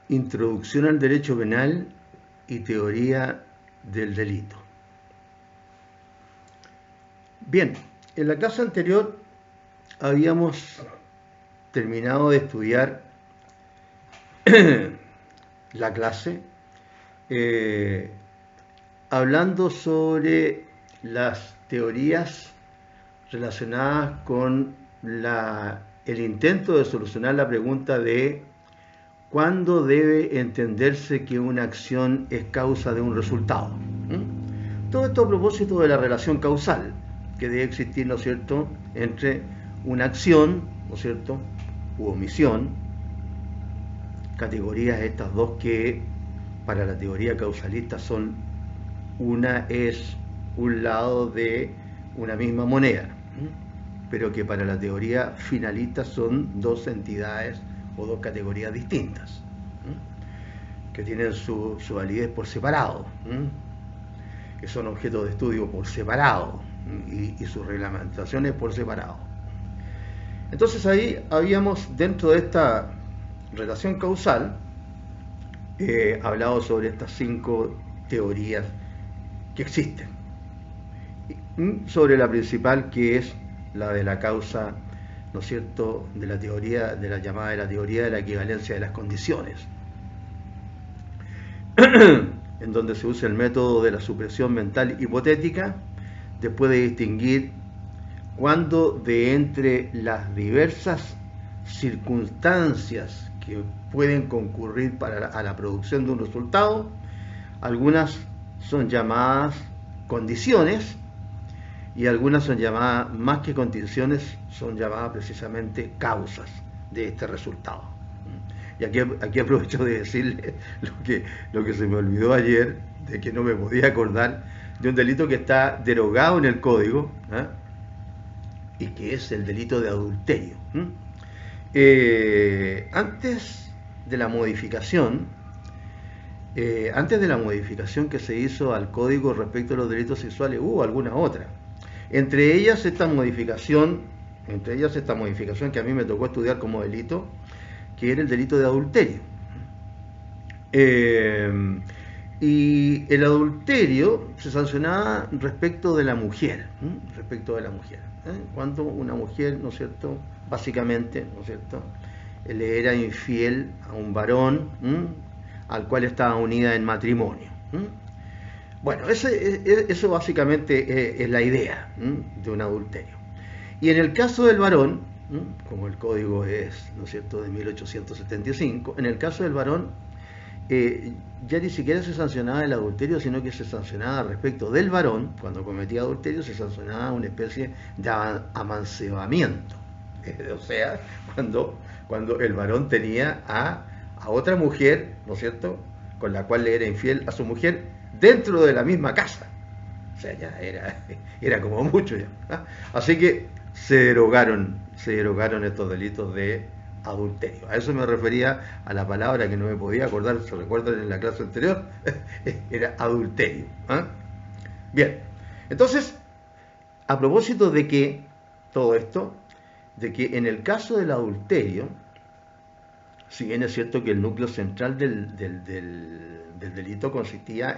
Introducción al derecho penal y teoría del delito. Bien, en la clase anterior habíamos terminado de estudiar la clase hablando sobre las teorías relacionadas con el intento de solucionar la pregunta de ¿cuándo debe entenderse que una acción es causa de un resultado? Todo esto a propósito de la relación causal que debe existir, ¿no es cierto?, entre una acción, ¿no es cierto?, u omisión, categorías estas dos que para la teoría causalista son, una es un lado de una misma moneda, pero que para la teoría finalista son dos entidades o dos categorías distintas, que tienen su validez por separado, que son objetos de estudio por separado y sus reglamentaciones por separado. Entonces ahí habíamos, dentro de esta relación causal, hablado sobre estas 5 teorías que existen, sobre la principal, que es la de la causa, ¿no es cierto?, de la teoría de la llamada de la teoría de la equivalencia de las condiciones, en donde se usa el método de la supresión mental hipotética después de distinguir cuándo de entre las diversas circunstancias que pueden concurrir a la producción de un resultado, algunas son llamadas condiciones y algunas son llamadas, más que condiciones, son llamadas precisamente causas de este resultado. Y aquí aprovecho de decirle lo que se me olvidó ayer, de que no me podía acordar de un delito que está derogado en el código, y que es el delito de adulterio. Antes de la modificación que se hizo al código respecto a los delitos sexuales, hubo alguna otra. Entre ellas esta modificación que a mí me tocó estudiar como delito, que era el delito de adulterio. Y el adulterio se sancionaba respecto de la mujer, cuando una mujer, ¿no es cierto?, básicamente, ¿no es cierto?, le era infiel a un varón al cual estaba unida en matrimonio. Bueno, eso básicamente es la idea de un adulterio. Y en el caso del varón, como el código es, ¿no es cierto?, de 1875, en el caso del varón ya ni siquiera se sancionaba el adulterio, sino que se sancionaba respecto del varón, cuando cometía adulterio, se sancionaba una especie de amancebamiento. O sea, cuando el varón tenía a otra mujer, ¿no es cierto?, con la cual le era infiel a su mujer dentro de la misma casa. O sea, ya era como mucho ya. Así que se derogaron estos delitos de adulterio. A eso me refería, a la palabra que no me podía acordar, se recuerdan en la clase anterior, era adulterio. Bien, entonces, a propósito de que todo esto, de que en el caso del adulterio, si bien es cierto que el núcleo central del delito consistía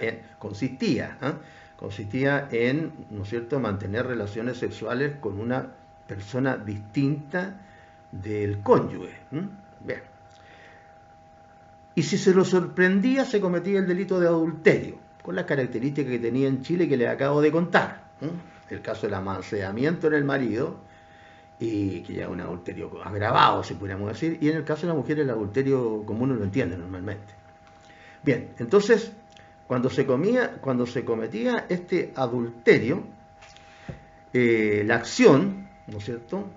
en, ¿no es cierto?, mantener relaciones sexuales con una persona distinta del cónyuge. Bien. Y si se lo sorprendía, se cometía el delito de adulterio, con las características que tenía en Chile que les acabo de contar. El caso del amancebamiento en el marido, y que ya es un adulterio agravado, si pudiéramos decir, y en el caso de la mujer el adulterio común no lo entiende normalmente. Bien, entonces, cuando se cometía este adulterio, la acción, ¿no es cierto?,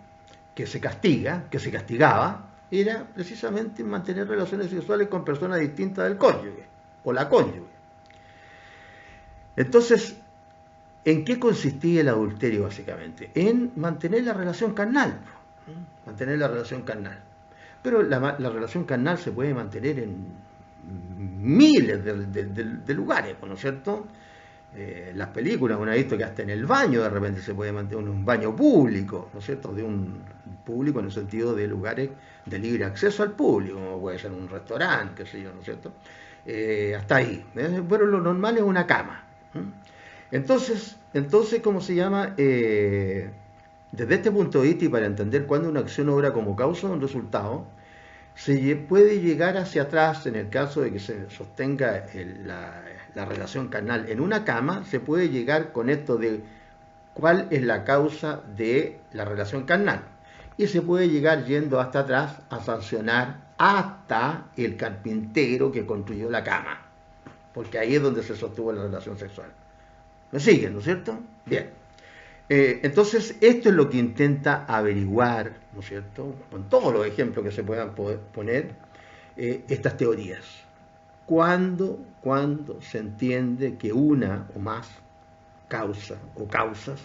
que se castigaba, era precisamente mantener relaciones sexuales con personas distintas del cónyuge, o la cónyuge. Entonces, ¿en qué consistía el adulterio básicamente? En mantener la relación carnal. Pero la relación carnal se puede mantener en miles de lugares, ¿no es cierto? las películas, uno ha visto que hasta en el baño de repente se puede mantener un baño público, ¿no es cierto? De un público en el sentido de lugares de libre acceso al público, como puede ser un restaurante, qué sé yo, ¿no es cierto? Hasta ahí. Pero lo normal es una cama. Entonces, ¿cómo se llama? Desde este punto de vista y para entender cuándo una acción obra como causa de un resultado, se puede llegar hacia atrás en el caso de que se sostenga la relación carnal en una cama, se puede llegar con esto de cuál es la causa de la relación carnal. Y se puede llegar yendo hasta atrás a sancionar hasta el carpintero que construyó la cama, porque ahí es donde se sostuvo la relación sexual. ¿Me siguen, no es cierto? Bien. Entonces, esto es lo que intenta averiguar, ¿no es cierto?, con todos los ejemplos que se puedan poner, estas teorías. ¿Cuándo se entiende que una o más causa o causas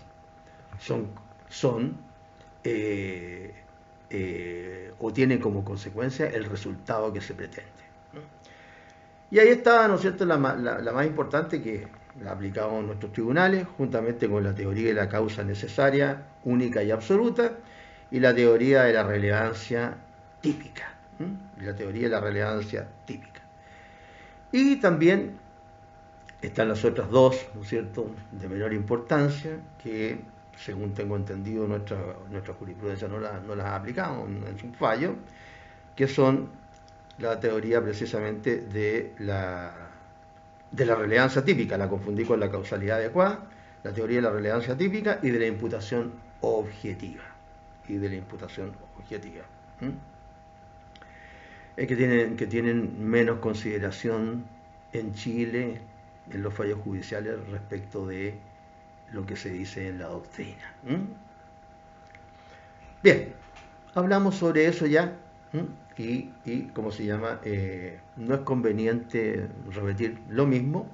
son o tienen como consecuencia el resultado que se pretende? Y ahí está, ¿no es cierto?, la más importante, que la aplicamos en nuestros tribunales, juntamente con la teoría de la causa necesaria, única y absoluta, y la teoría de la relevancia típica. La teoría de la relevancia típica. Y también están las otras dos, ¿no es cierto?, de menor importancia, que según tengo entendido nuestra jurisprudencia no las ha aplicado en su fallo, que son la teoría precisamente de la relevancia típica, la confundí con la causalidad adecuada, la teoría de la relevancia típica y de la imputación objetiva. Es que tienen menos consideración en Chile en los fallos judiciales respecto de lo que se dice en la doctrina. Bien, hablamos sobre eso ya. Y ¿cómo se llama? No es conveniente repetir lo mismo.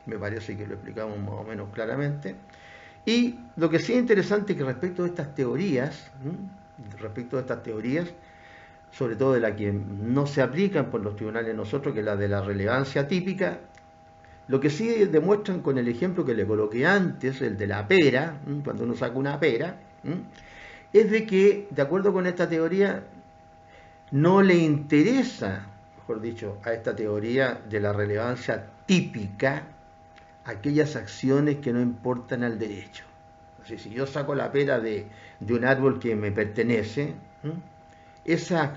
Me parece que lo explicamos más o menos claramente. Y lo que sí es interesante es que respecto de estas teorías, sobre todo de las que no se aplican por los tribunales nosotros, que es la de la relevancia típica, lo que sí demuestran con el ejemplo que le coloqué antes, el de la pera, cuando uno saca una pera, es de que, de acuerdo con esta teoría, no le interesa, mejor dicho, a esta teoría de la relevancia típica, aquellas acciones que no importan al derecho. Así, si yo saco la pera de un árbol que me pertenece, esa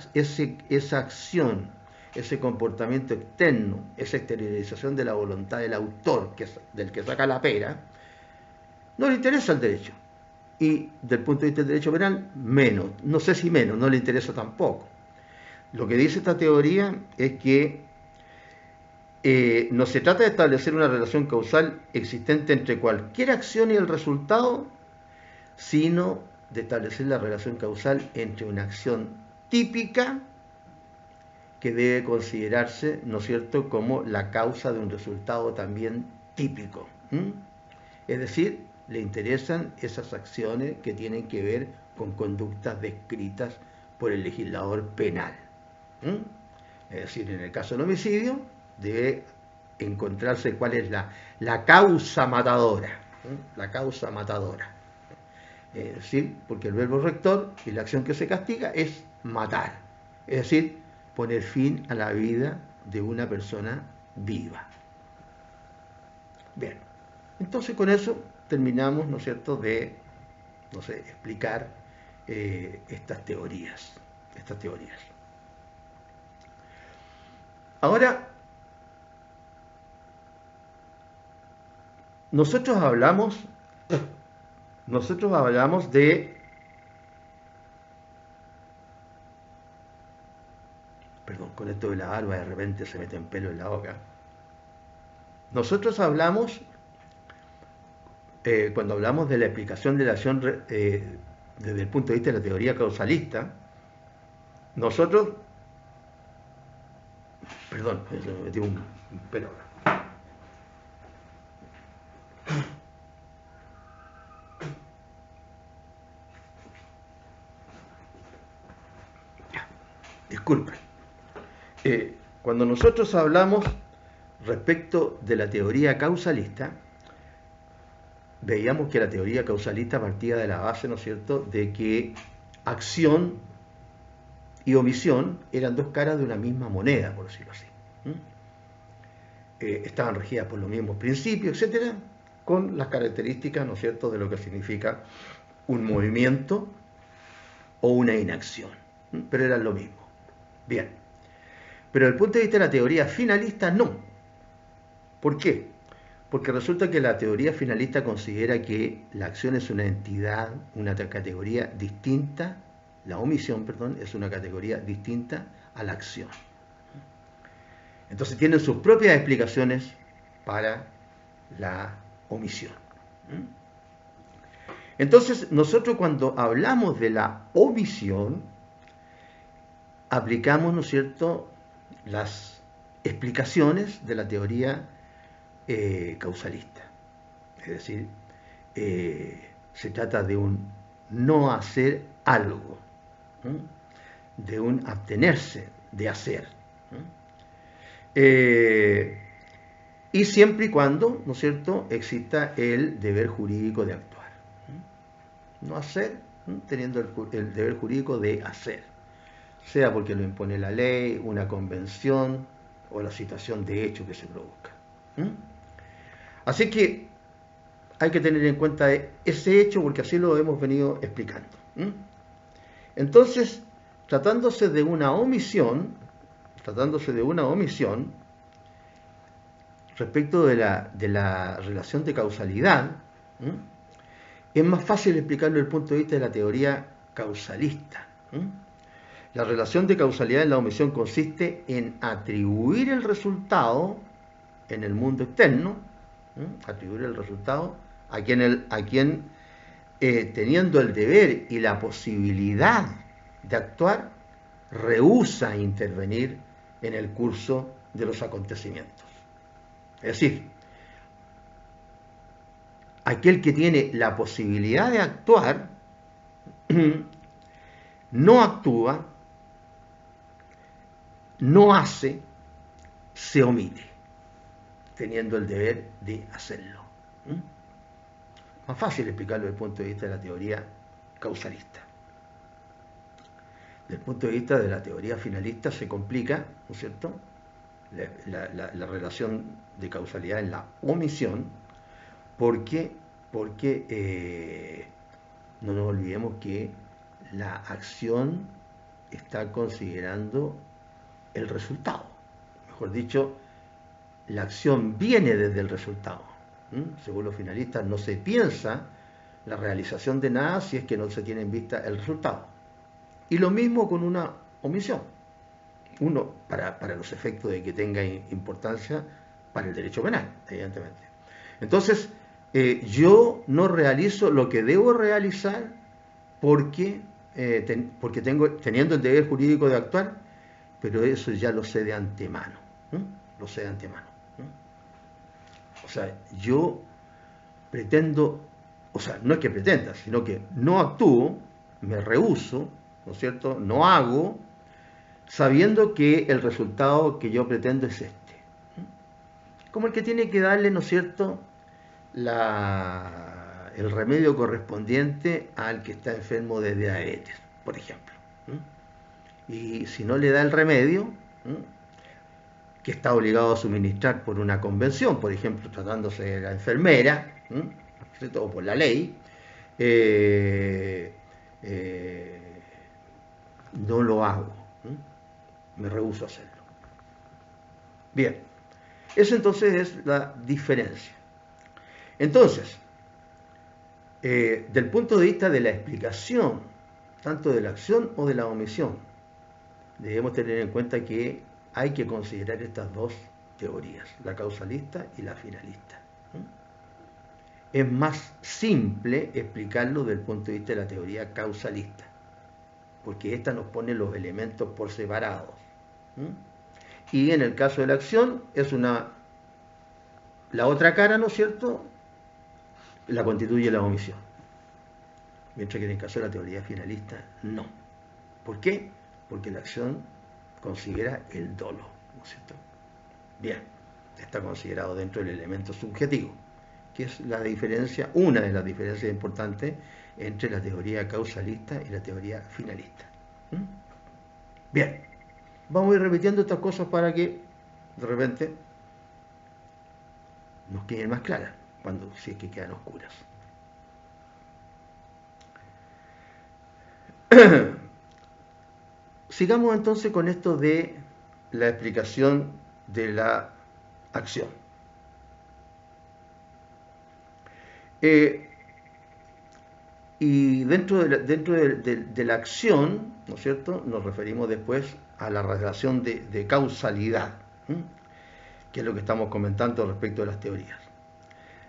acción, ese comportamiento externo, esa exteriorización de la voluntad del autor, del que saca la pera, no le interesa al derecho. Y del punto de vista del derecho penal, menos. No sé si menos, no le interesa tampoco. Lo que dice esta teoría es que no se trata de establecer una relación causal existente entre cualquier acción y el resultado, sino de establecer la relación causal entre una acción típica que debe considerarse, ¿no es cierto?, como la causa de un resultado también típico. Es decir, le interesan esas acciones que tienen que ver con conductas descritas por el legislador penal. Es decir, en el caso del homicidio debe encontrarse cuál es la causa matadora. La causa matadora. Es decir, porque el verbo rector y la acción que se castiga es matar. Es decir, poner fin a la vida de una persona viva. Bien, entonces con eso terminamos, ¿no es cierto?, de, explicar estas teorías. Ahora, nosotros hablamos de, perdón, con esto de la barba de repente se mete en pelo en la boca. Nosotros hablamos, cuando hablamos de la explicación de la acción desde el punto de vista de la teoría causalista, nosotros, perdón, se me metió un pelo. Disculpen. Cuando nosotros hablamos respecto de la teoría causalista, veíamos que la teoría causalista partía de la base, ¿no es cierto?, de que acción y omisión eran dos caras de una misma moneda, por decirlo así. Estaban regidas por los mismos principios, etcétera, con las características, ¿no es cierto?, de lo que significa un movimiento o una inacción. Pero eran lo mismo. Bien. Pero desde el punto de vista de la teoría finalista, no. ¿Por qué? Porque resulta que la teoría finalista considera que la acción es una entidad, una categoría distinta, la omisión, perdón, es una categoría distinta a la acción. Entonces tienen sus propias explicaciones para la omisión. Entonces nosotros cuando hablamos de la omisión, aplicamos, ¿no es cierto?, las explicaciones de la teoría causalista. Es decir, se trata de un no hacer algo, de un abstenerse de hacer. Y siempre y cuando, ¿no es cierto?, exista el deber jurídico de actuar. No hacer, teniendo el deber jurídico de hacer, sea porque lo impone la ley, una convención o la situación de hecho que se produzca. Así que hay que tener en cuenta ese hecho porque así lo hemos venido explicando. Entonces, tratándose de una omisión, respecto de la relación de causalidad, es más fácil explicarlo desde el punto de vista de la teoría causalista. La relación de causalidad en la omisión consiste en atribuir el resultado en el mundo externo, atribuir el resultado a quien teniendo el deber y la posibilidad de actuar, rehúsa intervenir en el curso de los acontecimientos. Es decir, aquel que tiene la posibilidad de actuar, no actúa, no hace, se omite, teniendo el deber de hacerlo. Más fácil explicarlo desde el punto de vista de la teoría causalista. Desde el punto de vista de la teoría finalista se complica, ¿no es cierto?, la relación de causalidad en la omisión, porque no nos olvidemos que la acción está considerando el resultado. Mejor dicho, la acción viene desde el resultado. Según los finalistas, no se piensa la realización de nada si es que no se tiene en vista el resultado. Y lo mismo con una omisión. Uno, para los efectos de que tenga importancia para el derecho penal, evidentemente. Entonces, yo no realizo lo que debo realizar porque teniendo el deber jurídico de actuar, pero eso ya lo sé de antemano. Lo sé de antemano. O sea, yo pretendo, o sea, no es que pretenda, sino que no actúo, me rehúso, ¿no es cierto?, no hago, sabiendo que el resultado que yo pretendo es este. Como el que tiene que darle, ¿no es cierto?, el remedio correspondiente al que está enfermo de diabetes, por ejemplo. Y si no le da el remedio, que está obligado a suministrar por una convención, por ejemplo, tratándose de la enfermera, ¿cierto?, o por la ley, no lo hago, me rehúso a hacerlo. Bien, eso entonces es la diferencia. Entonces, del punto de vista de la explicación, tanto de la acción o de la omisión, debemos tener en cuenta que hay que considerar estas dos teorías, la causalista y la finalista. Es más simple explicarlo desde el punto de vista de la teoría causalista, porque esta nos pone los elementos por separados. Y en el caso de la acción es la otra cara, ¿no es cierto?, la constituye la omisión. Mientras que en el caso de la teoría finalista, no. ¿Por qué? Porque la acción considera el dolo, ¿no es cierto? Bien, está considerado dentro del elemento subjetivo. que es la diferencia, una de las diferencias importantes entre la teoría causalista y la teoría finalista. ¿Mm? Bien, vamos a ir repitiendo estas cosas para que de repente nos queden más claras, si es que quedan oscuras. Sigamos entonces con esto de la explicación de la acción. Y dentro de la acción, ¿no es cierto?, nos referimos después a la relación de causalidad, que es lo que estamos comentando respecto de las teorías.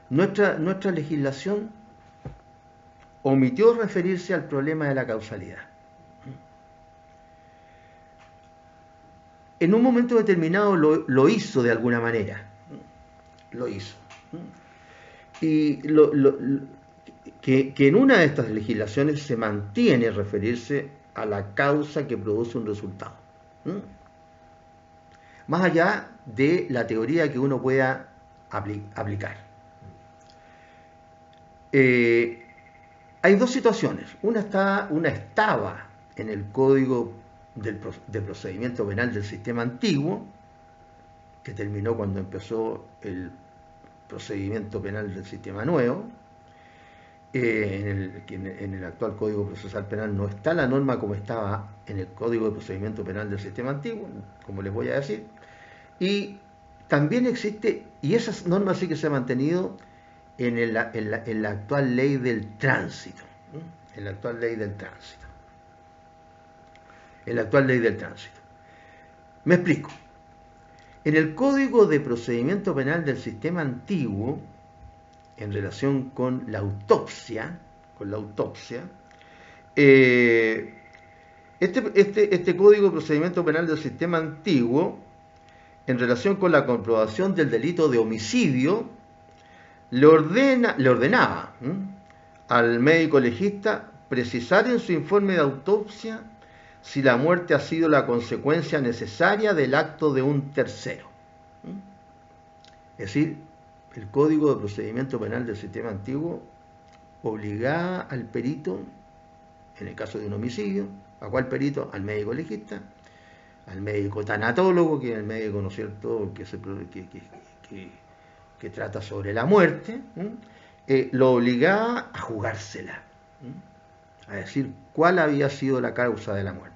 Nuestra legislación omitió referirse al problema de la causalidad. En un momento determinado lo hizo de alguna manera. Lo hizo. Y que en una de estas legislaciones se mantiene referirse a la causa que produce un resultado. Más allá de la teoría que uno pueda aplicar. Hay dos situaciones. Una estaba en el Código de Procedimiento Penal del sistema antiguo, que terminó cuando empezó el procedimiento penal del sistema nuevo. En el actual Código Procesal Penal no está la norma como estaba en el Código de Procedimiento Penal del sistema antiguo, como les voy a decir. Y también existe, y esa norma sí que se ha mantenido en la actual ley del tránsito. En la actual ley del tránsito. En la actual ley del tránsito. Me explico. En el Código de Procedimiento Penal del sistema antiguo, en relación con la autopsia, este Código de Procedimiento Penal del sistema antiguo, en relación con la comprobación del delito de homicidio, le ordenaba al médico legista precisar en su informe de autopsia si la muerte ha sido la consecuencia necesaria del acto de un tercero. Es decir, el Código de Procedimiento Penal del sistema antiguo obligaba al perito, en el caso de un homicidio, ¿a cuál perito? Al médico legista, al médico tanatólogo, que es el médico, ¿no es cierto?, que trata sobre la muerte, lo obligaba a jugársela, a decir cuál había sido la causa de la muerte.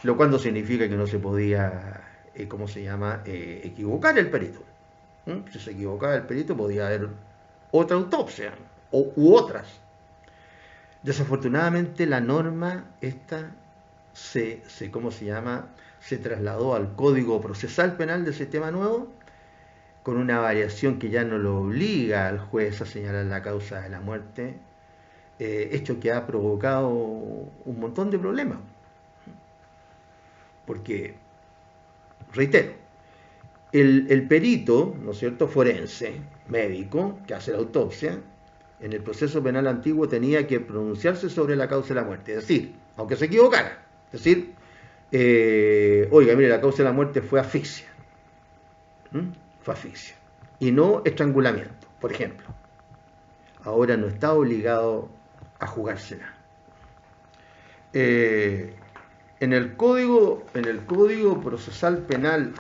Lo cual no significa que no se podía, equivocar el perito. Si se equivocaba el perito, podía haber otra autopsia u otras. Desafortunadamente, la norma esta se trasladó al Código Procesal Penal del sistema nuevo, con una variación que ya no lo obliga al juez a señalar la causa de la muerte, hecho que ha provocado un montón de problemas. Porque, reitero, el perito, ¿no es cierto?, forense, médico, que hace la autopsia, en el proceso penal antiguo tenía que pronunciarse sobre la causa de la muerte. Es decir, aunque se equivocara, es decir, oiga, mire, la causa de la muerte fue asfixia. Fue asfixia. Y no estrangulamiento, por ejemplo. Ahora no está obligado a jugársela. En el Código Procesal Penal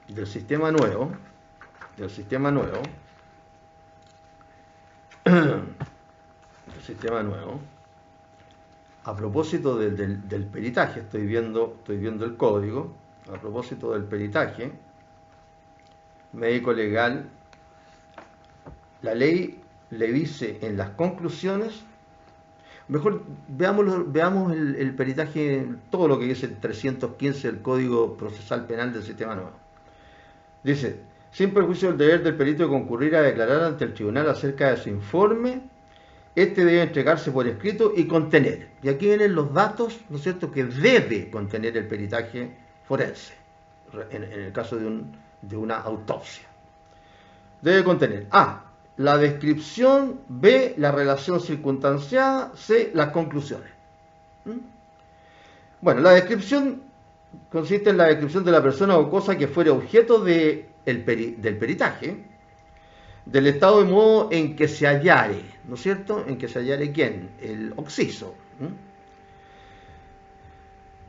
del sistema nuevo, a propósito del peritaje, estoy viendo el código, a propósito del peritaje médico legal, la ley le dice en las conclusiones, mejor veamos el peritaje, todo lo que dice el 315 del Código Procesal Penal del sistema nuevo. Dice: sin perjuicio del deber del perito de concurrir a declarar ante el tribunal acerca de su informe, este debe entregarse por escrito y contener. Y aquí vienen los datos, ¿no es cierto?, que debe contener el peritaje forense, en el caso de una autopsia. Debe contener A, la descripción, B, la relación circunstanciada, C, las conclusiones. Bueno, la descripción consiste en la descripción de la persona o cosa que fuera objeto del peritaje, del estado de modo en que se hallare, ¿no es cierto? En que se hallare ¿quién? El occiso.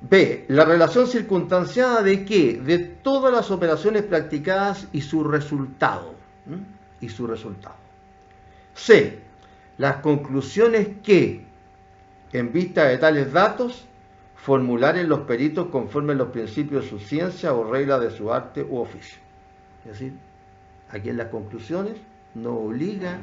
B. La relación circunstanciada de qué? De todas las operaciones practicadas y su resultado. Y su resultado. C. Las conclusiones que, en vista de tales datos, formularen los peritos conforme a los principios de su ciencia o reglas de su arte u oficio. Es decir, aquí en las conclusiones no obliga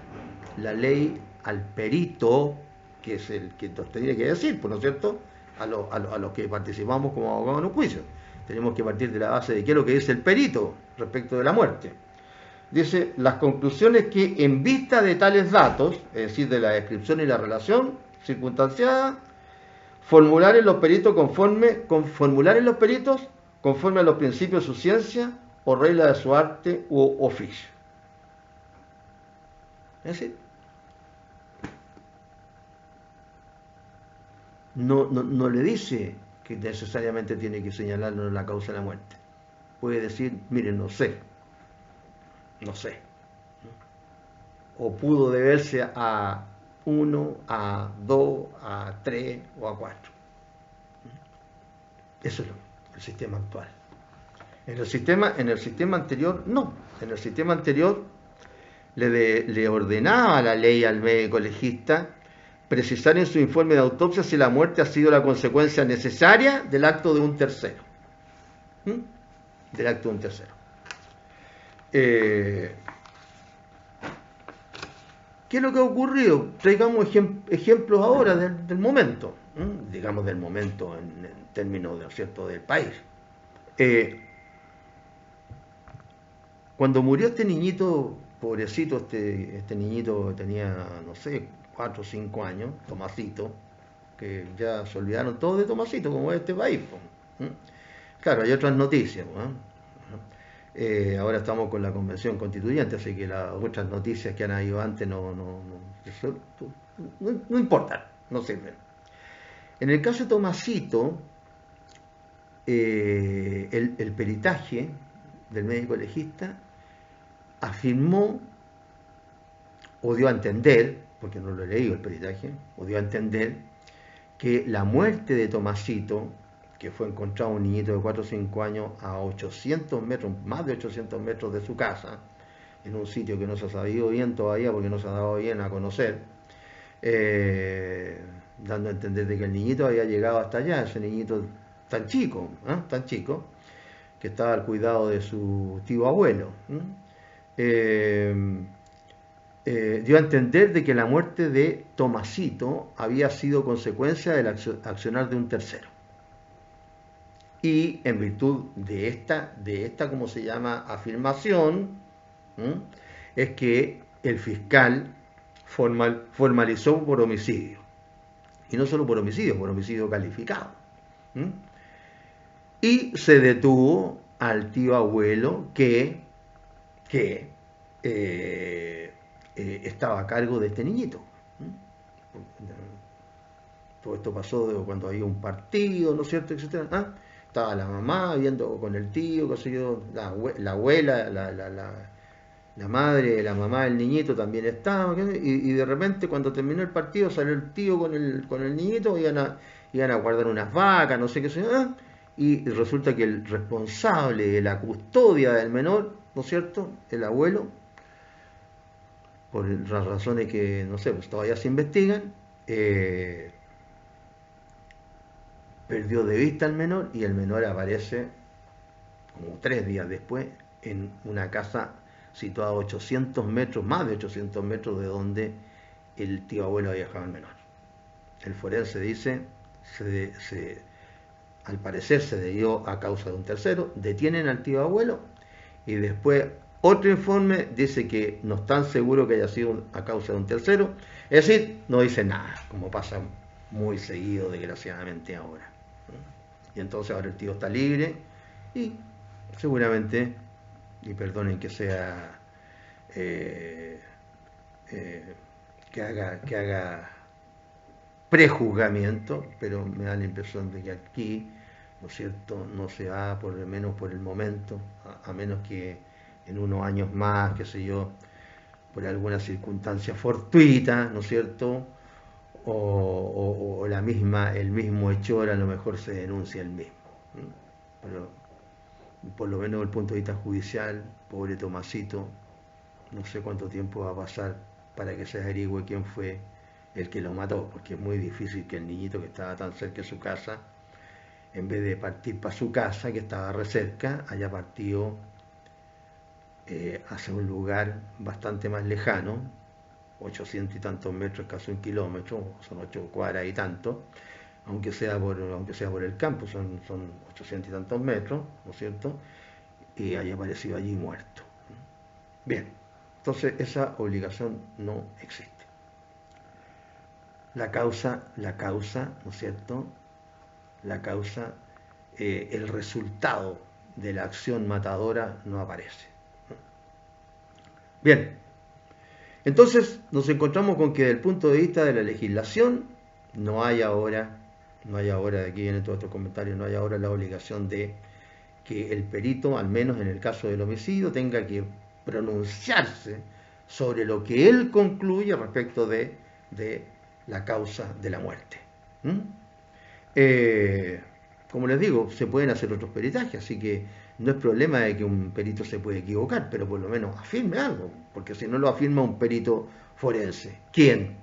la ley al perito, que es el que nos tiene que decir, ¿no es cierto?, a los que participamos como abogados en un juicio. Tenemos que partir de la base de qué es lo que dice el perito respecto de la muerte. Dice, las conclusiones que en vista de tales datos, es decir, de la descripción y la relación circunstanciada, formular en los peritos conforme a los principios de su ciencia o reglas de su arte u oficio. Es decir, no le dice que necesariamente tiene que señalarlo la causa de la muerte. Puede decir, miren, no sé. O pudo deberse a 1, a 2, a 3 o a 4. Eso es el sistema actual. En el sistema anterior, no. En el sistema anterior le ordenaba la ley al médico legista precisar en su informe de autopsia si la muerte ha sido la consecuencia necesaria del acto de un tercero. Del acto de un tercero. ¿Qué es lo que ha ocurrido? Traigamos ejemplos ahora del momento, digamos del momento en términos de, ¿cierto?, del país. Cuando murió este niñito, pobrecito, este niñito tenía, no sé, 4 o 5 años, Tomasito, que ya se olvidaron todos de Tomasito, como es este país. Claro, hay otras noticias. Ahora estamos con la Convención Constituyente, así que las otras noticias que han habido antes no importan, no sirven. En el caso de Tomasito, el peritaje del médico legista afirmó, o dio a entender, porque no lo he leído el peritaje, o dio a entender que la muerte de Tomasito, que fue encontrado un niñito de 4 o 5 años a 800 metros, más de 800 metros de su casa, en un sitio que no se ha sabido bien todavía porque no se ha dado bien a conocer, dando a entender de que el niñito había llegado hasta allá, ese niñito tan chico, que estaba al cuidado de su tío abuelo. Dio a entender de que la muerte de Tomasito había sido consecuencia del accionar de un tercero. Y en virtud de esta ¿cómo se llama?, afirmación, es que el fiscal formalizó por homicidio. Y no solo por homicidio calificado. Y se detuvo al tío abuelo que estaba a cargo de este niñito. Todo esto pasó cuando había un partido, ¿no es cierto?, etcétera. Estaba la mamá viendo con el tío, qué sé yo, la abuela, la madre, la mamá del niñito también estaba, y de repente cuando terminó el partido salió el tío con el niñito, iban a guardar unas vacas, no sé qué sé yo, y resulta que el responsable de la custodia del menor, ¿no es cierto?, el abuelo, por las razones que, no sé, pues todavía se investigan, perdió de vista al menor y el menor aparece como 3 días después en una casa situada a 800 metros, más de 800 metros de donde el tío abuelo había dejado al menor. El forense dice, al parecer se debió a causa de un tercero, detienen al tío abuelo y después otro informe dice que no están seguros que haya sido a causa de un tercero, es decir, no dice nada, como pasa muy seguido desgraciadamente ahora. Y entonces ahora el tío está libre y seguramente, y perdonen que sea que haga prejuzgamiento, pero me da la impresión de que aquí, ¿no es cierto?, no se va, por lo menos por el momento, a menos que en unos años más, qué sé yo, por alguna circunstancia fortuita, ¿no es cierto? O el mismo hechor a lo mejor se denuncia el mismo. Pero por lo menos desde el punto de vista judicial, pobre Tomasito, no sé cuánto tiempo va a pasar para que se averigüe quién fue el que lo mató, porque es muy difícil que el niñito que estaba tan cerca de su casa, en vez de partir para su casa, que estaba re cerca, haya partido hacia un lugar bastante más lejano, 800 y tantos metros, casi 1 kilómetro, son 8 cuadras y tanto, aunque sea por el campo, son 800 y tantos metros, ¿no es cierto? Y haya aparecido allí muerto. Bien, entonces esa obligación no existe. La causa, ¿no es cierto? La causa, el resultado de la acción matadora no aparece. Bien, entonces nos encontramos con que desde el punto de vista de la legislación no hay ahora, de aquí vienen todos estos comentarios, no hay ahora la obligación de que el perito, al menos en el caso del homicidio, tenga que pronunciarse sobre lo que él concluye respecto de la causa de la muerte. Como les digo, se pueden hacer otros peritajes, así que no es problema de que un perito se puede equivocar, pero por lo menos afirme algo, porque si no lo afirma un perito forense, ¿quién?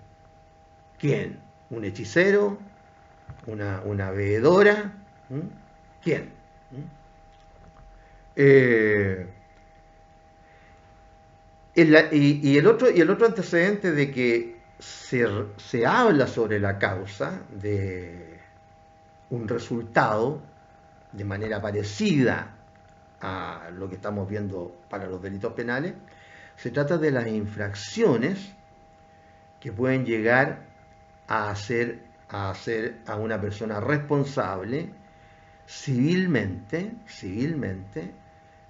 ¿Quién? ¿Un hechicero? ¿Una veedora? ¿Quién? Y el otro antecedente de que se habla sobre la causa de un resultado de manera parecida a lo que estamos viendo para los delitos penales, se trata de las infracciones que pueden llegar a hacer a una persona responsable civilmente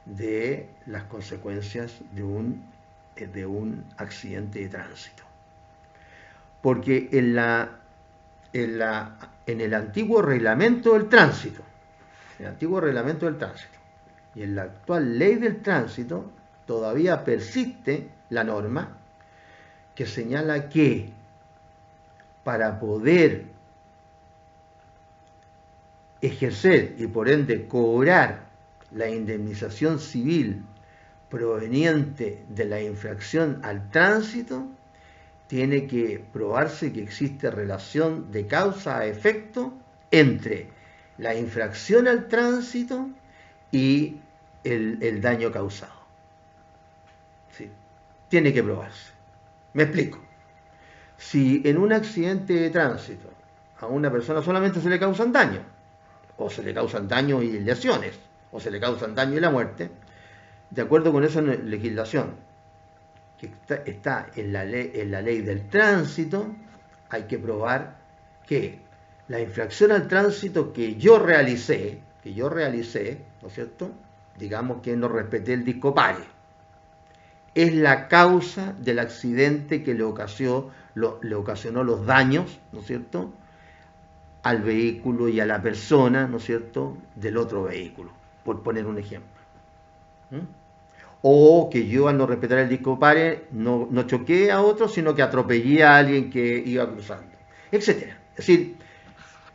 de las consecuencias de un accidente de tránsito. Porque en el antiguo reglamento del tránsito, y en la actual ley del tránsito, todavía persiste la norma que señala que para poder ejercer y por ende cobrar la indemnización civil proveniente de la infracción al tránsito, tiene que probarse que existe relación de causa a efecto entre la infracción al tránsito y el daño causado. ¿Sí? Tiene que probarse. Me explico. Si en un accidente de tránsito a una persona solamente se le causan daño, o se le causan daño y lesiones, o se le causan daño y la muerte, de acuerdo con esa legislación que está en la ley del tránsito, hay que probar que la infracción al tránsito que yo realicé, ¿no es cierto? Digamos que no respeté el disco pare, es la causa del accidente que le ocasionó los daños, ¿no es cierto?, al vehículo y a la persona, ¿no es cierto?, del otro vehículo, por poner un ejemplo. O que yo al no respetar el disco pare no choqué a otro, sino que atropellé a alguien que iba cruzando, etc. Es decir,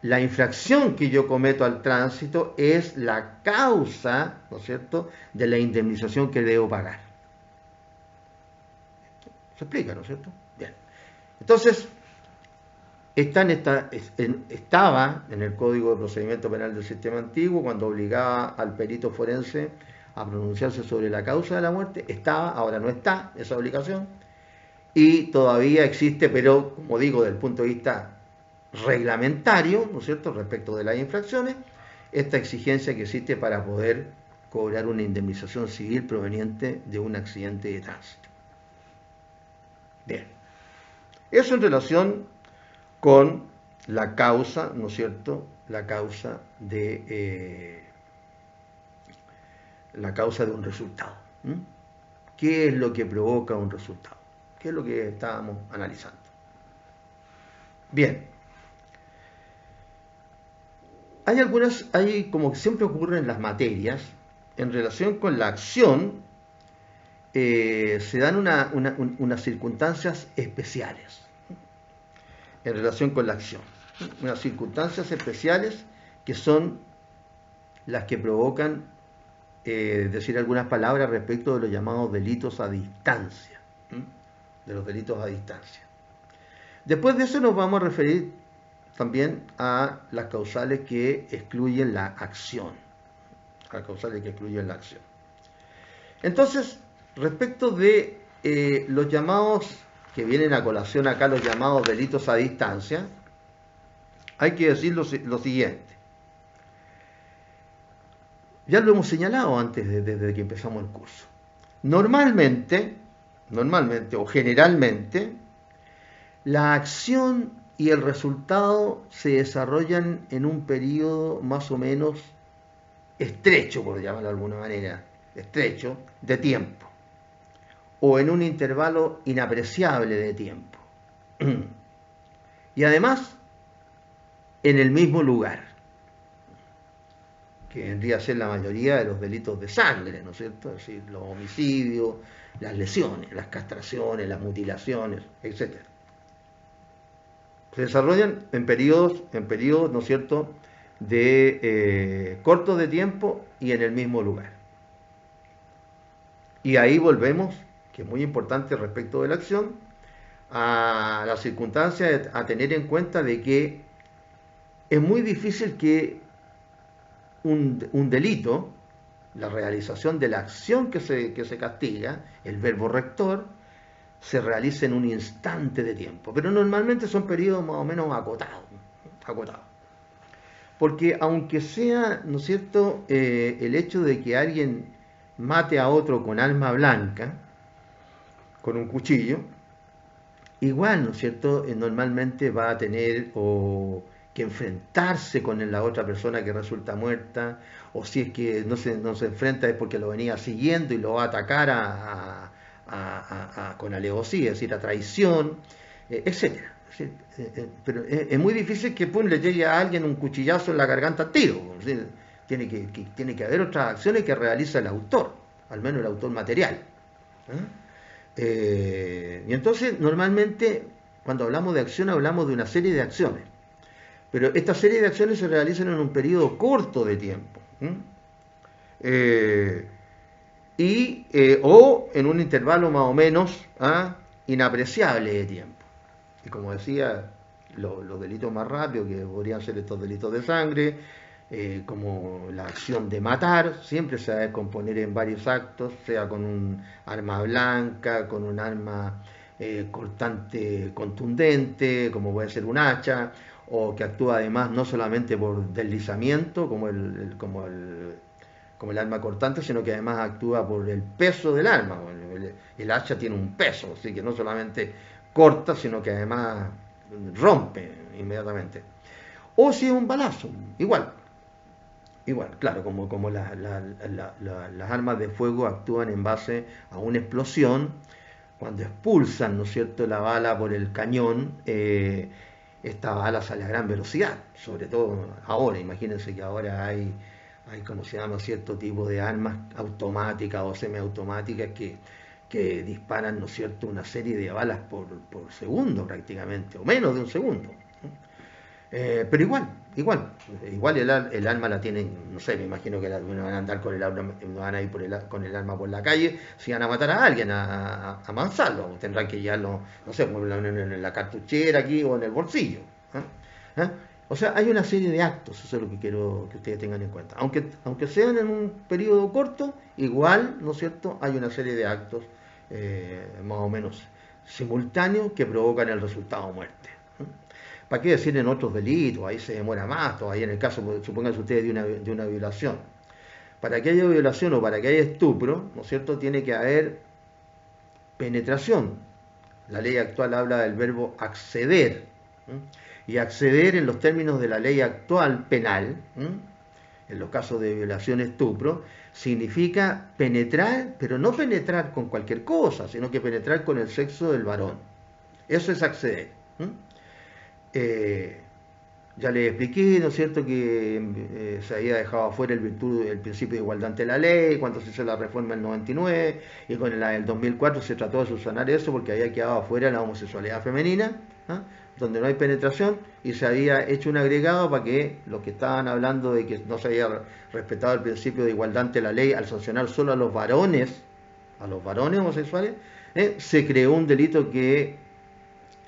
la infracción que yo cometo al tránsito es la causa, ¿no es cierto?, de la indemnización que debo pagar. ¿Se explica, no es cierto? Bien. Entonces, estaba en el Código de Procedimiento Penal del Sistema Antiguo cuando obligaba al perito forense a pronunciarse sobre la causa de la muerte. Ahora no está esa obligación, y todavía existe, pero como digo, desde el punto de vista reglamentario, ¿no es cierto?, respecto de las infracciones, esta exigencia que existe para poder cobrar una indemnización civil proveniente de un accidente de tránsito. Bien, eso en relación con la causa, ¿no es cierto?, la causa de un resultado. ¿Qué es lo que provoca un resultado? ¿Qué es lo que estábamos analizando? Bien, hay como siempre ocurre en las materias, en relación con la acción, se dan unas circunstancias especiales en relación con la acción. Unas circunstancias especiales que son las que provocan decir algunas palabras respecto de los llamados delitos a distancia, de los delitos a distancia. Después de eso nos vamos a referir también a las causales que excluyen la acción, a las causales que excluyen la acción. Entonces, respecto de los llamados que vienen a colación acá, los llamados delitos a distancia, hay que decir lo siguiente. Ya lo hemos señalado antes desde que empezamos el curso. Normalmente o generalmente, la acción y el resultado se desarrollan en un periodo más o menos estrecho, por llamarlo de alguna manera, estrecho, de tiempo, o en un intervalo inapreciable de tiempo. Y además, en el mismo lugar, que vendría a ser la mayoría de los delitos de sangre, ¿no es cierto? Es decir, los homicidios, las lesiones, las castraciones, las mutilaciones, etc. Se desarrollan en periodos, ¿no es cierto?, de cortos de tiempo y en el mismo lugar. Y ahí volvemos, que es muy importante respecto de la acción, a la circunstancia a tener en cuenta de que es muy difícil que un delito, la realización de la acción que se castiga, el verbo rector, se realice en un instante de tiempo. Pero normalmente son periodos más o menos acotados. Porque aunque sea, ¿no es cierto?, el hecho de que alguien mate a otro con arma blanca, con un cuchillo, igual, ¿no es cierto?, normalmente va a tener que enfrentarse con la otra persona que resulta muerta, o si es que no se enfrenta es porque lo venía siguiendo y lo va a atacar con alevosía, es decir, a traición, etc. Pero es muy difícil que le llegue a alguien un cuchillazo en la garganta a tiro. Es decir, tiene que haber otras acciones que realiza el autor, al menos el autor material. Y entonces, normalmente, cuando hablamos de acción, hablamos de una serie de acciones. Pero esta serie de acciones se realizan en un periodo corto de tiempo. O en un intervalo más o menos inapreciable de tiempo. Y como decía, los delitos más rápidos, que podrían ser estos delitos de sangre, como la acción de matar, siempre se va a descomponer en varios actos, sea con un arma blanca, con un arma cortante contundente, como puede ser un hacha, o que actúa además no solamente por deslizamiento, como el arma cortante, sino que además actúa por el peso del arma. El hacha tiene un peso, así que no solamente corta, sino que además rompe inmediatamente. O si es un balazo, igual, claro, como las armas de fuego actúan en base a una explosión, cuando expulsan, ¿no es cierto?, la bala por el cañón, esta bala sale a gran velocidad, sobre todo ahora. Imagínense que ahora hay como se llama, cierto tipo de armas automáticas o semiautomáticas que disparan, ¿no es cierto?, una serie de balas por segundo prácticamente, o menos de un segundo. Pero igual el arma la tienen, no sé, me imagino que no van a andar con el arma, no van a ir con el arma por la calle si van a matar a alguien, a amansarlo, tendrán que llevarlo, no sé, en la cartuchera aquí o en el bolsillo. O sea, hay una serie de actos, eso es lo que quiero que ustedes tengan en cuenta. Aunque sean en un periodo corto, igual, ¿no es cierto?, hay una serie de actos más o menos simultáneos que provocan el resultado muerte. ¿Para qué decir en otros delitos? Ahí se demora más, todavía en el caso, supónganse ustedes, de una violación. Para que haya violación o para que haya estupro, ¿no es cierto?, tiene que haber penetración. La ley actual habla del verbo acceder. Y acceder en los términos de la ley actual penal, en los casos de violación estupro, significa penetrar, pero no penetrar con cualquier cosa, sino que penetrar con el sexo del varón. Eso es acceder. Ya les expliqué, ¿no es cierto?, que se había dejado afuera el principio de igualdad ante la ley, cuando se hizo la reforma del 99, y con la del 2004 se trató de subsanar eso porque había quedado afuera la homosexualidad femenina, ¿ah? Donde no hay penetración, y se había hecho un agregado para que los que estaban hablando de que no se había respetado el principio de igualdad ante la ley al sancionar solo a los varones homosexuales, se creó un delito que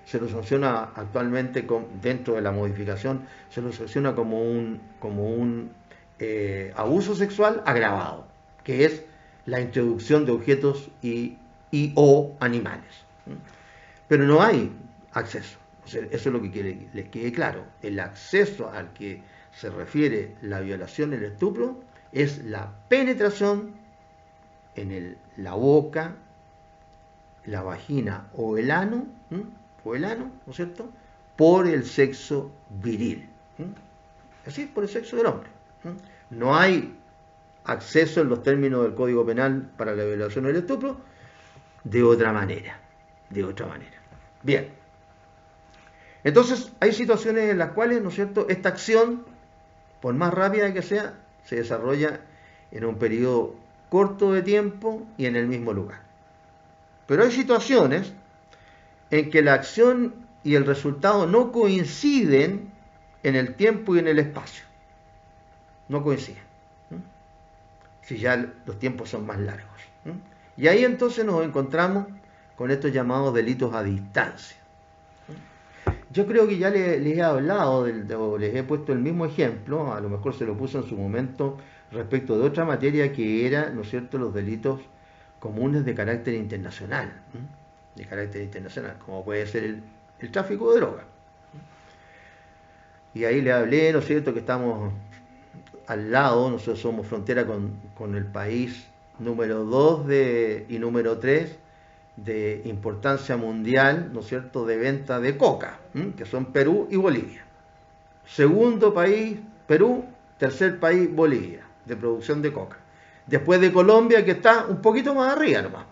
se lo sanciona actualmente dentro de la modificación, se lo sanciona como un abuso sexual agravado, que es la introducción de objetos y o animales. Pero no hay acceso. O sea, eso es lo que les quede claro. El acceso al que se refiere la violación y el estupro es la penetración en la boca, la vagina o el ano, ¿no es cierto?, por el sexo viril. Así, por el sexo del hombre. No hay acceso en los términos del Código Penal para la violación o el estupro de otra manera. Bien. Entonces, hay situaciones en las cuales, ¿no es cierto?, esta acción, por más rápida que sea, se desarrolla en un periodo corto de tiempo y en el mismo lugar. Pero hay situaciones en que la acción y el resultado no coinciden en el tiempo y en el espacio. No coinciden. Si ya los tiempos son más largos. Y ahí entonces nos encontramos con estos llamados delitos a distancia. Yo creo que ya les he hablado, o les he puesto el mismo ejemplo, a lo mejor se lo puso en su momento respecto de otra materia que era, ¿no es cierto?, los delitos comunes de carácter internacional. Como puede ser el tráfico de drogas. Y ahí le hablé, ¿no es cierto?, que estamos al lado, nosotros somos frontera con el país número 2 y número 3 de importancia mundial, ¿no es cierto?, de venta de coca, que son Perú y Bolivia. Segundo país, Perú; tercer país, Bolivia, de producción de coca. Después de Colombia, que está un poquito más arriba nomás.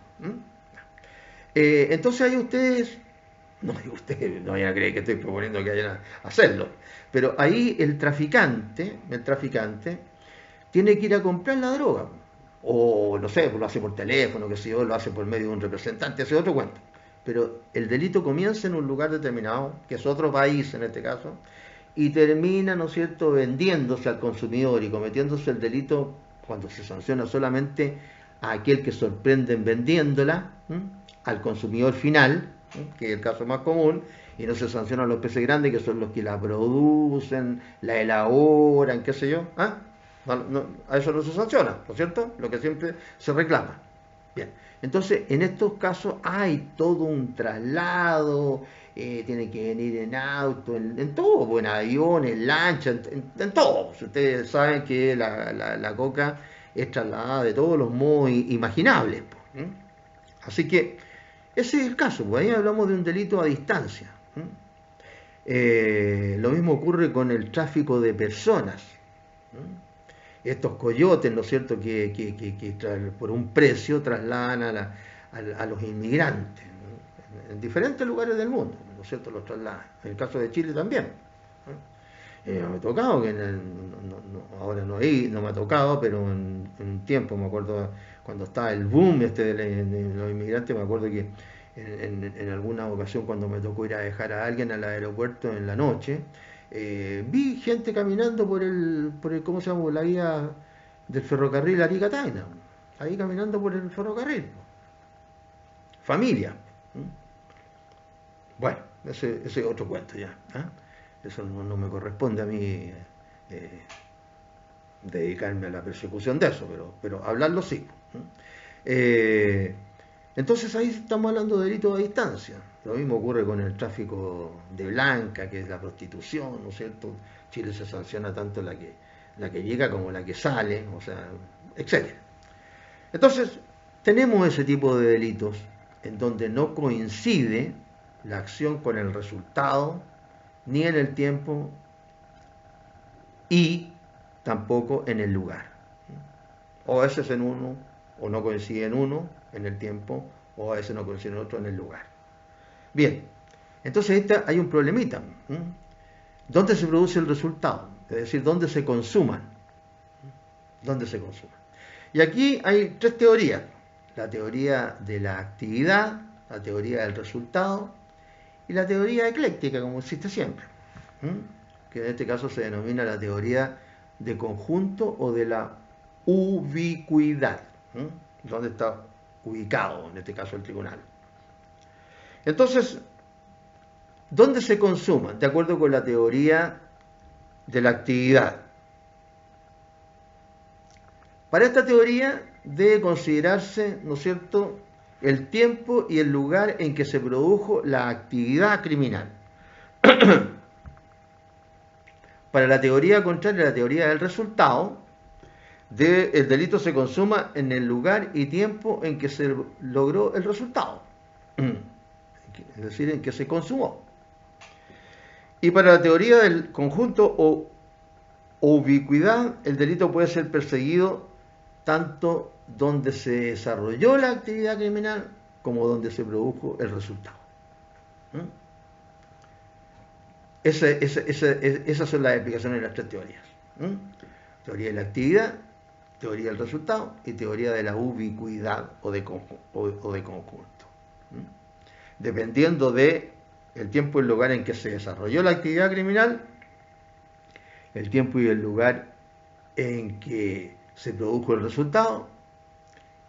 Entonces ahí ustedes, no vayan a creer que estoy proponiendo que vayan a hacerlo, pero ahí el traficante tiene que ir a comprar la droga, o no sé, lo hace por teléfono, que sé yo, lo hace por medio de un representante, hace otro cuento. Pero el delito comienza en un lugar determinado, que es otro país en este caso, y termina, ¿no es cierto?, vendiéndose al consumidor y cometiéndose el delito cuando se sanciona solamente a aquel que sorprenden vendiéndola al consumidor final, que es el caso más común, y no se sancionan a los peces grandes, que son los que la producen, la elaboran, qué sé yo. A eso no se sanciona, ¿no es cierto?, lo que siempre se reclama. Bien, entonces en estos casos hay todo un traslado, tiene que venir en auto, en todo, en avión, en lancha, en todo. Ustedes saben que la coca es trasladada de todos los modos imaginables. Así que ese es el caso, pues ahí hablamos de un delito a distancia. Lo mismo ocurre con el tráfico de personas. Estos coyotes, ¿no es cierto?, que por un precio trasladan a los inmigrantes, ¿no?, en diferentes lugares del mundo, ¿no es cierto?, los trasladan. En el caso de Chile también. Me ha tocado, ahora no me ha tocado, pero en un tiempo, me acuerdo, cuando estaba el boom de los inmigrantes, me acuerdo que en alguna ocasión cuando me tocó ir a dejar a alguien al aeropuerto en la noche, vi gente caminando por el ¿cómo se llama?, la vía del ferrocarril Arica-Tacna, ahí caminando por el ferrocarril. Familia. Bueno, ese es otro cuento ya. Eso no me corresponde a mí dedicarme a la persecución de eso, pero hablarlo sí. Entonces ahí estamos hablando de delitos a distancia. Lo mismo ocurre con el tráfico de blanca, que es la prostitución, ¿no es cierto? Chile se sanciona tanto la que llega como la que sale, o sea, etc. Entonces, tenemos ese tipo de delitos en donde no coincide la acción con el resultado, ni en el tiempo, y tampoco en el lugar. O a veces en uno, o no coincide en uno, en el tiempo, o a veces no coincide en otro, en el lugar. Bien, entonces hay un problemita. ¿Dónde se produce el resultado? Es decir, ¿dónde se consuman? ¿Dónde se consuman? Y aquí hay tres teorías. La teoría de la actividad, la teoría del resultado y la teoría ecléctica, como existe siempre, que en este caso se denomina la teoría de conjunto o de la ubicuidad, donde está ubicado, en este caso, el tribunal. Entonces, ¿dónde se consuman? De acuerdo con la teoría de la actividad. Para esta teoría debe considerarse, ¿no es cierto?, el tiempo y el lugar en que se produjo la actividad criminal. Para la teoría contraria, la teoría del resultado, el delito se consuma en el lugar y tiempo en que se logró el resultado, es decir, en que se consumó. Y para la teoría del conjunto o ubicuidad, el delito puede ser perseguido tanto donde se desarrolló la actividad criminal como donde se produjo el resultado. Esas son las explicaciones de las tres teorías. Teoría de la actividad, teoría del resultado y teoría de la ubicuidad o de conjunto. Dependiendo de el tiempo y el lugar en que se desarrolló la actividad criminal, el tiempo y el lugar en que se produjo el resultado,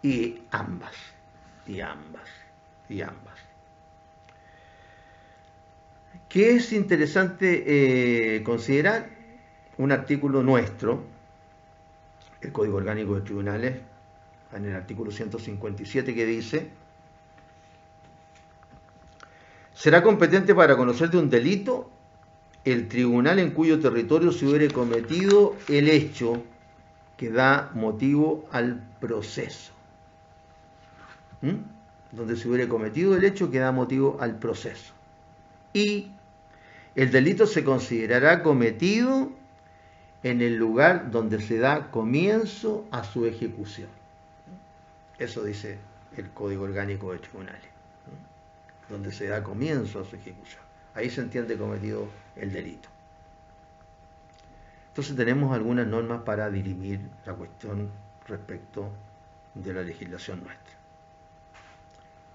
y ambas. ¿Qué es interesante considerar? Un artículo nuestro, el Código Orgánico de Tribunales, en el artículo 157, que dice: será competente para conocer de un delito el tribunal en cuyo territorio se hubiere cometido el hecho que da motivo al proceso. Donde se hubiere cometido el hecho que da motivo al proceso. Y el delito se considerará cometido en el lugar donde se da comienzo a su ejecución. Eso dice el Código Orgánico de Tribunales. Donde se da comienzo a su ejecución. Ahí se entiende cometido el delito. Entonces tenemos algunas normas para dirimir la cuestión respecto de la legislación nuestra.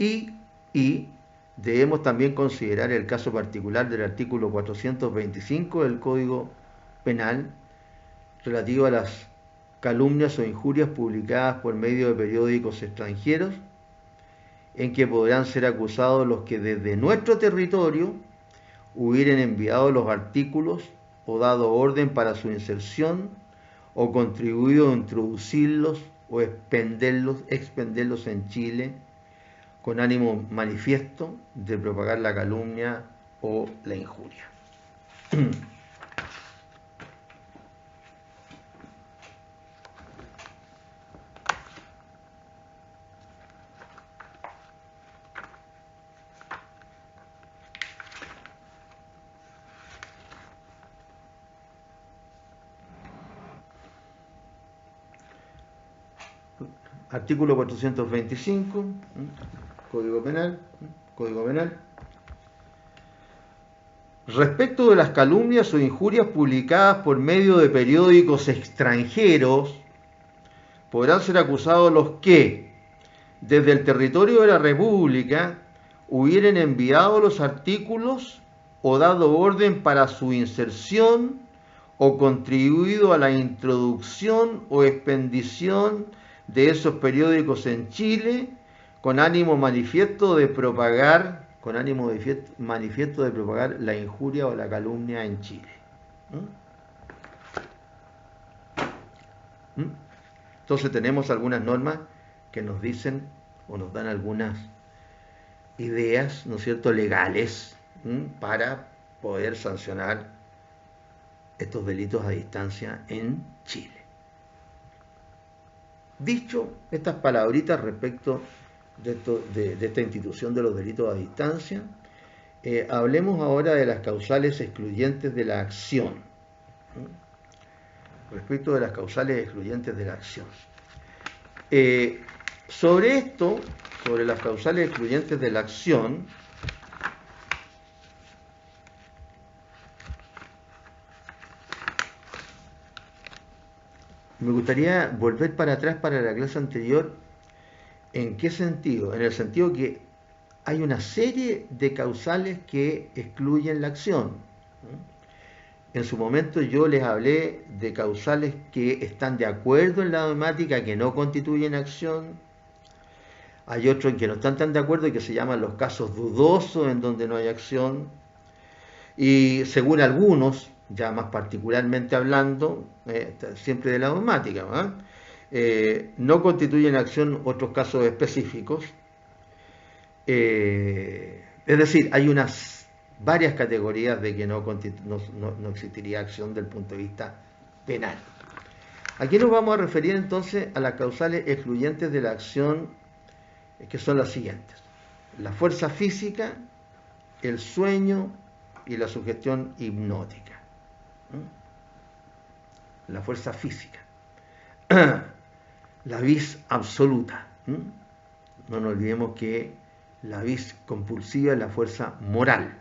Y debemos también considerar el caso particular del artículo 425 del Código Penal relativo a las calumnias o injurias publicadas por medio de periódicos extranjeros, en que podrán ser acusados los que desde nuestro territorio hubieran enviado los artículos o dado orden para su inserción o contribuido a introducirlos o expenderlos en Chile con ánimo manifiesto de propagar la calumnia o la injuria. Artículo 425, Código Penal. Respecto de las calumnias o injurias publicadas por medio de periódicos extranjeros, podrán ser acusados los que, desde el territorio de la República, hubieren enviado los artículos o dado orden para su inserción o contribuido a la introducción o expedición de esos periódicos en Chile con ánimo manifiesto de propagar la injuria o la calumnia en Chile. Entonces tenemos algunas normas que nos dicen o nos dan algunas ideas, ¿no es cierto?, legales para poder sancionar estos delitos a distancia en Chile. Dicho estas palabritas respecto de esta institución de los delitos a distancia, hablemos ahora de las causales excluyentes de la acción. Respecto de las causales excluyentes de la acción. Sobre las causales excluyentes de la acción, me gustaría volver para atrás para la clase anterior. ¿En qué sentido? En el sentido que hay una serie de causales que excluyen la acción. En su momento yo les hablé de causales que están de acuerdo en la dogmática, que no constituyen acción. Hay otros que no están tan de acuerdo y que se llaman los casos dudosos, en donde no hay acción. Y según algunos, ya más particularmente hablando, siempre de la dogmática, no constituyen acción otros casos específicos. Es decir, hay varias categorías de que no existiría acción desde el punto de vista penal. Aquí nos vamos a referir entonces a las causales excluyentes de la acción, que son las siguientes: la fuerza física, el sueño y la sugestión hipnótica. La fuerza física, la vis absoluta. No nos olvidemos que la vis compulsiva es la fuerza moral.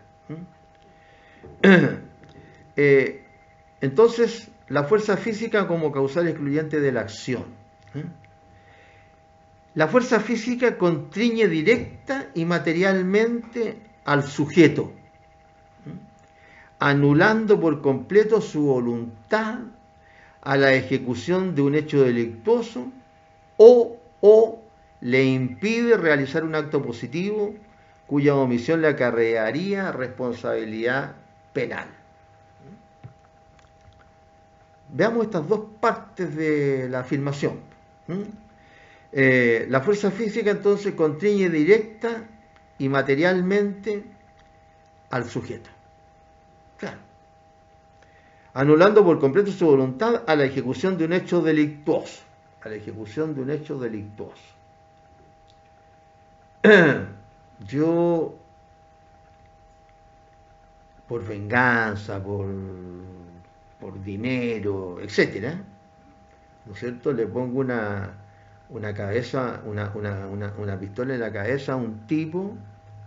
Entonces, la fuerza física como causal excluyente de la acción. La fuerza física constriñe directa y materialmente al sujeto, anulando por completo su voluntad a la ejecución de un hecho delictuoso o le impide realizar un acto positivo cuya omisión le acarrearía responsabilidad penal. Veamos estas dos partes de la afirmación. La fuerza física entonces constriñe directa y materialmente al sujeto. Claro. Anulando por completo su voluntad a la ejecución de un hecho delictuoso. A la ejecución de un hecho delictuoso. Yo, por venganza, por dinero, etcétera, ¿no es cierto?, le pongo una pistola en la cabeza a un tipo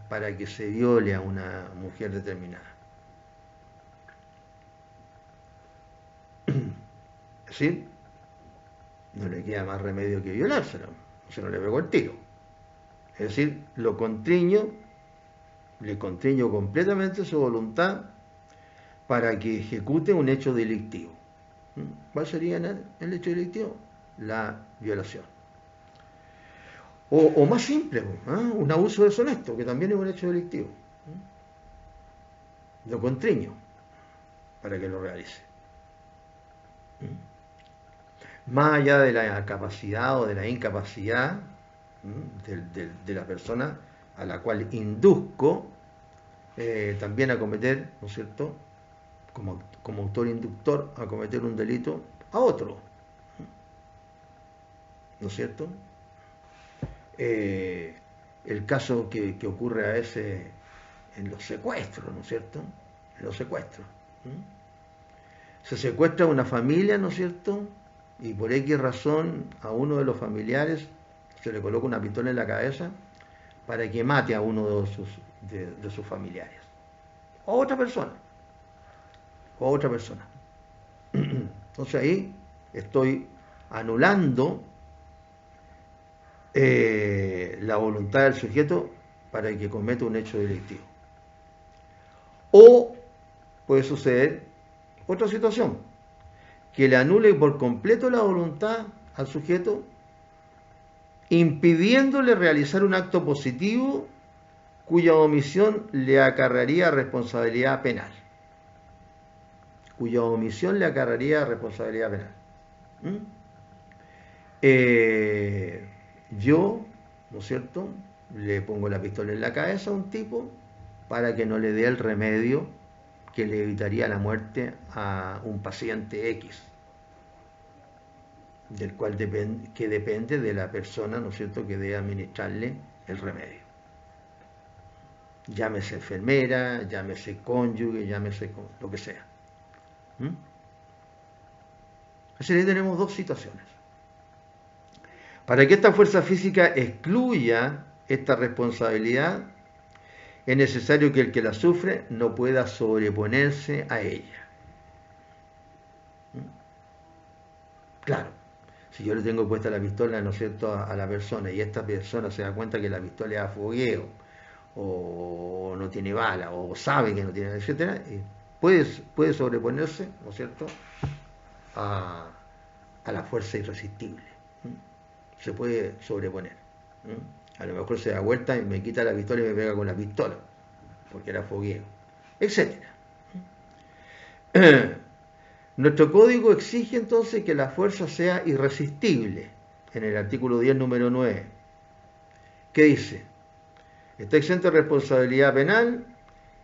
para que se viole a una mujer determinada. Es decir, no le queda más remedio que violárselo, si no le pegó el tiro. Es decir, le constriño completamente su voluntad para que ejecute un hecho delictivo. ¿Cuál sería el hecho delictivo? La violación. O más simple, un abuso deshonesto, que también es un hecho delictivo. Lo constriño para que lo realice. Más allá de la capacidad o de la incapacidad de la persona a la cual induzco también a cometer, ¿no es cierto?, como autor inductor, a cometer un delito a otro, ¿no es cierto? El caso que ocurre a veces en los secuestros, ¿no es cierto? En los secuestros. Se secuestra una familia, ¿no es cierto?, y por X razón a uno de los familiares se le coloca una pistola en la cabeza para que mate a uno de sus familiares. O otra persona. Entonces ahí estoy anulando la voluntad del sujeto para que cometa un hecho delictivo. O puede suceder otra situación, que le anule por completo la voluntad al sujeto, impidiéndole realizar un acto positivo cuya omisión le acarrearía responsabilidad penal. Yo, ¿no es cierto?, le pongo la pistola en la cabeza a un tipo para que no le dé el remedio que le evitaría la muerte a un paciente X, del cual depende de la persona, ¿no es cierto?, que debe administrarle el remedio. Llámese enfermera, llámese cónyuge, llámese lo que sea. Así que tenemos dos situaciones. Para que esta fuerza física excluya esta responsabilidad, es necesario que el que la sufre no pueda sobreponerse a ella. Claro, Si yo le tengo puesta la pistola, ¿no es cierto?, a la persona, y esta persona se da cuenta que la pistola es a fogueo, o no tiene bala, o sabe que no tiene, etcétera, puede sobreponerse, ¿no es cierto?, a la fuerza irresistible. Se puede sobreponer. A lo mejor se da vuelta y me quita la pistola y me pega con la pistola, porque era fogueo, etcétera. Nuestro código exige entonces que la fuerza sea irresistible, en el artículo 10, número 9. ¿Qué dice? Está exento de responsabilidad penal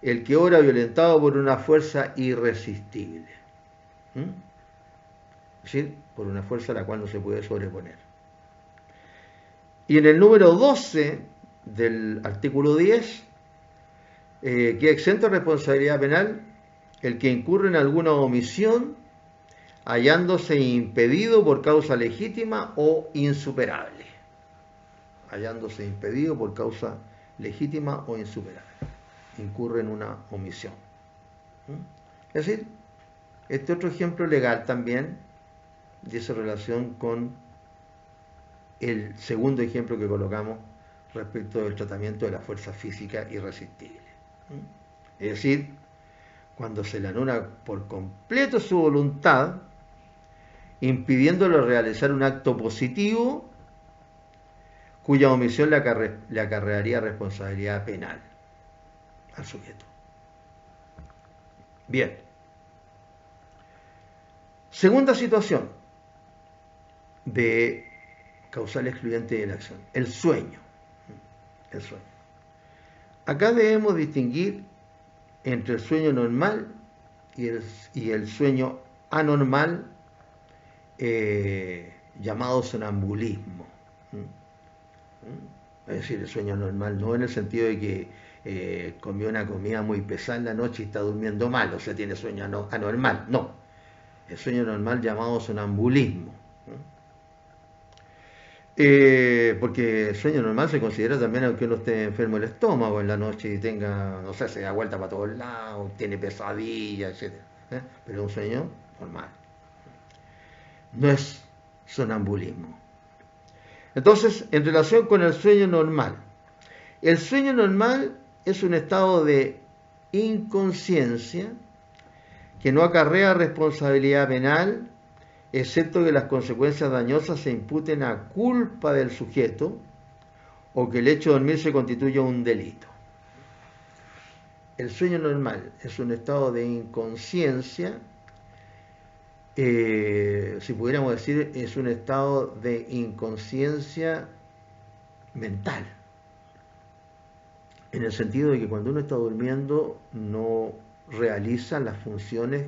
el que obra violentado por una fuerza irresistible. Es decir, por una fuerza a la cual no se puede sobreponer. Y en el número 12 del artículo 10, queda exento de responsabilidad penal el que incurre en alguna omisión hallándose impedido por causa legítima o insuperable. Hallándose impedido por causa legítima o insuperable. Incurre en una omisión. Es decir, este otro ejemplo legal también dice relación con el segundo ejemplo que colocamos respecto del tratamiento de la fuerza física irresistible. Es decir, cuando se le anula por completo su voluntad, impidiéndole realizar un acto positivo cuya omisión le acarrearía responsabilidad penal al sujeto. Bien. Segunda situación de causal excluyente de la acción, el sueño. El sueño. Acá debemos distinguir entre el sueño normal y el sueño anormal, llamado sonambulismo. Es decir, el sueño normal no en el sentido de que comió una comida muy pesada en la noche y está durmiendo mal, o sea, tiene sueño anormal, no. El sueño normal llamado sonambulismo. Porque el sueño normal se considera también aunque uno esté enfermo del estómago en la noche y tenga, no sé, se da vuelta para todos lados, tiene pesadillas, etc. Pero un sueño normal. No es sonambulismo. Entonces, en relación con el sueño normal, el sueño normal es un estado de inconsciencia que no acarrea responsabilidad penal, excepto que las consecuencias dañosas se imputen a culpa del sujeto o que el hecho de dormir se constituya un delito. El sueño normal es un estado de inconsciencia, si pudiéramos decir, es un estado de inconsciencia mental, en el sentido de que cuando uno está durmiendo no realiza las funciones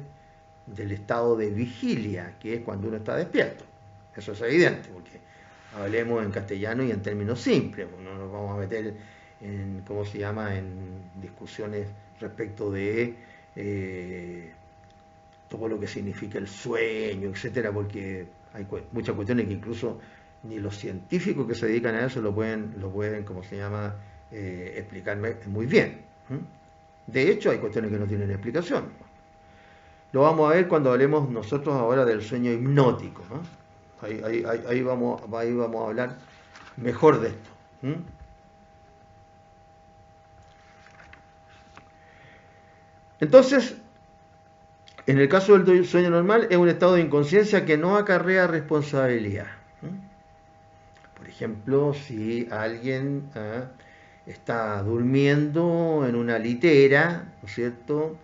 del estado de vigilia, que es cuando uno está despierto. Eso es evidente, porque hablemos en castellano y en términos simples, no nos vamos a meter en, ¿cómo se llama?, en discusiones respecto de todo lo que significa el sueño, etcétera, porque hay muchas cuestiones que incluso ni los científicos que se dedican a eso lo pueden ¿cómo se llama?, explicar muy bien. De hecho, hay cuestiones que no tienen explicación. Lo vamos a ver cuando hablemos nosotros ahora del sueño hipnótico, ¿no? Ahí vamos a hablar mejor de esto. Entonces, en el caso del sueño normal, es un estado de inconsciencia que no acarrea responsabilidad. Por ejemplo, si alguien está durmiendo en una litera, ¿no es cierto?,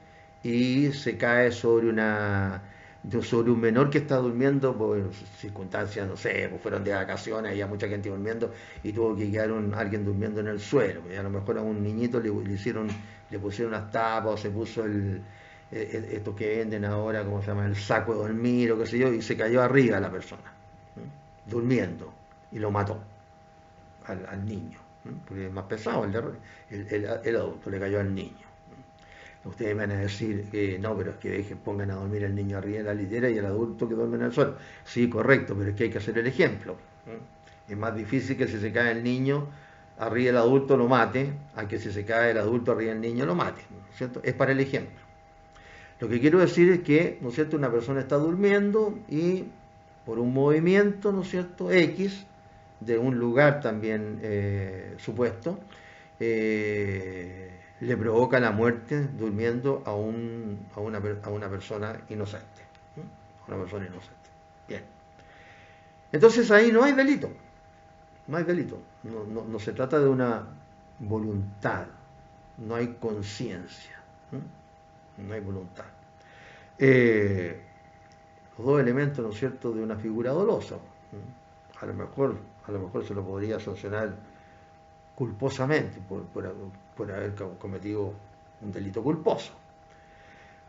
y se cae sobre un menor que está durmiendo por circunstancias, no sé, pues fueron de vacaciones, había mucha gente durmiendo y tuvo que quedar alguien durmiendo en el suelo. Y a lo mejor a un niñito le pusieron unas tapas o se puso esto que venden ahora, ¿cómo se llama?, el saco de dormir o qué sé yo, y se cayó arriba la persona, durmiendo, y lo mató al niño, porque es más pesado el adulto, le cayó al niño. Ustedes me van a decir que no, pero es que pongan a dormir al niño arriba de la litera y el adulto que duerme en el suelo. Sí, correcto, pero es que hay que hacer el ejemplo. Es más difícil que si se cae el niño arriba del adulto lo mate, a que si se cae el adulto arriba del niño lo mate, ¿no es cierto? Es para el ejemplo. Lo que quiero decir es que, ¿no es cierto?, una persona está durmiendo y por un movimiento, ¿no es cierto?, X, de un lugar también supuesto, le provoca la muerte durmiendo a una persona inocente. A una persona inocente. Bien. Entonces ahí no hay delito. No hay delito. No se trata de una voluntad. No hay conciencia. No hay voluntad. Los dos elementos, ¿no es cierto?, de una figura dolosa. A lo mejor se lo podría sancionar culposamente por haber cometido un delito culposo.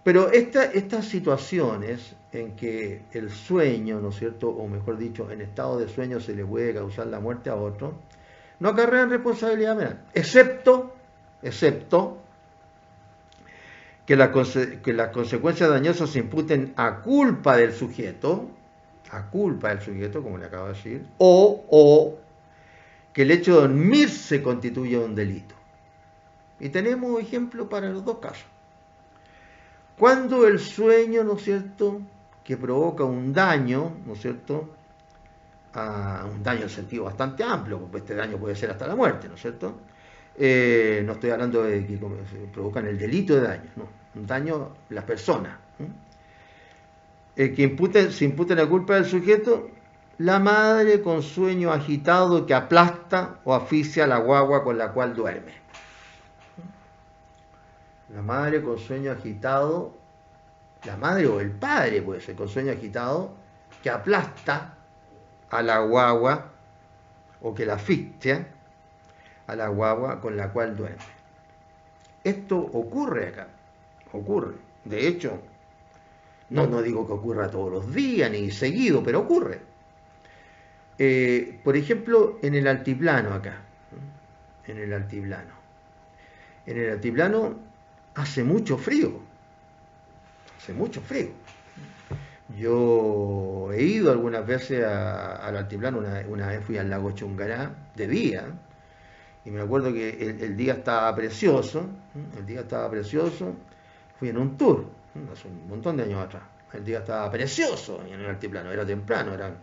Pero estas situaciones en que el sueño, ¿no es cierto?, o mejor dicho, en estado de sueño se le puede causar la muerte a otro, no acarrean responsabilidad penal, excepto que las consecuencias dañosas se imputen a culpa del sujeto, como le acabo de decir, o que el hecho de dormir se constituya un delito. Y tenemos ejemplos para los dos casos. Cuando el sueño, ¿no es cierto?, que provoca un daño, ¿no es cierto?, un daño en sentido bastante amplio, porque este daño puede ser hasta la muerte, ¿no es cierto? No estoy hablando de que provocan el delito de daño, no, un daño a las personas. Que se impute la culpa del sujeto, la madre con sueño agitado que aplasta o asfixia a la guagua con la cual duerme. La madre con sueño agitado, la madre o el padre puede ser con sueño agitado, que aplasta a la guagua o que la asfixia a la guagua con la cual duerme. Esto ocurre acá, ocurre. De hecho, no digo que ocurra todos los días ni seguido, pero ocurre. Por ejemplo, en el altiplano acá, en el altiplano hace mucho frío, Yo he ido algunas veces al altiplano, una vez fui al lago Chungará de día, y me acuerdo que el día estaba precioso, fui en un tour, hace un montón de años atrás, el día estaba precioso en el altiplano, era temprano, eran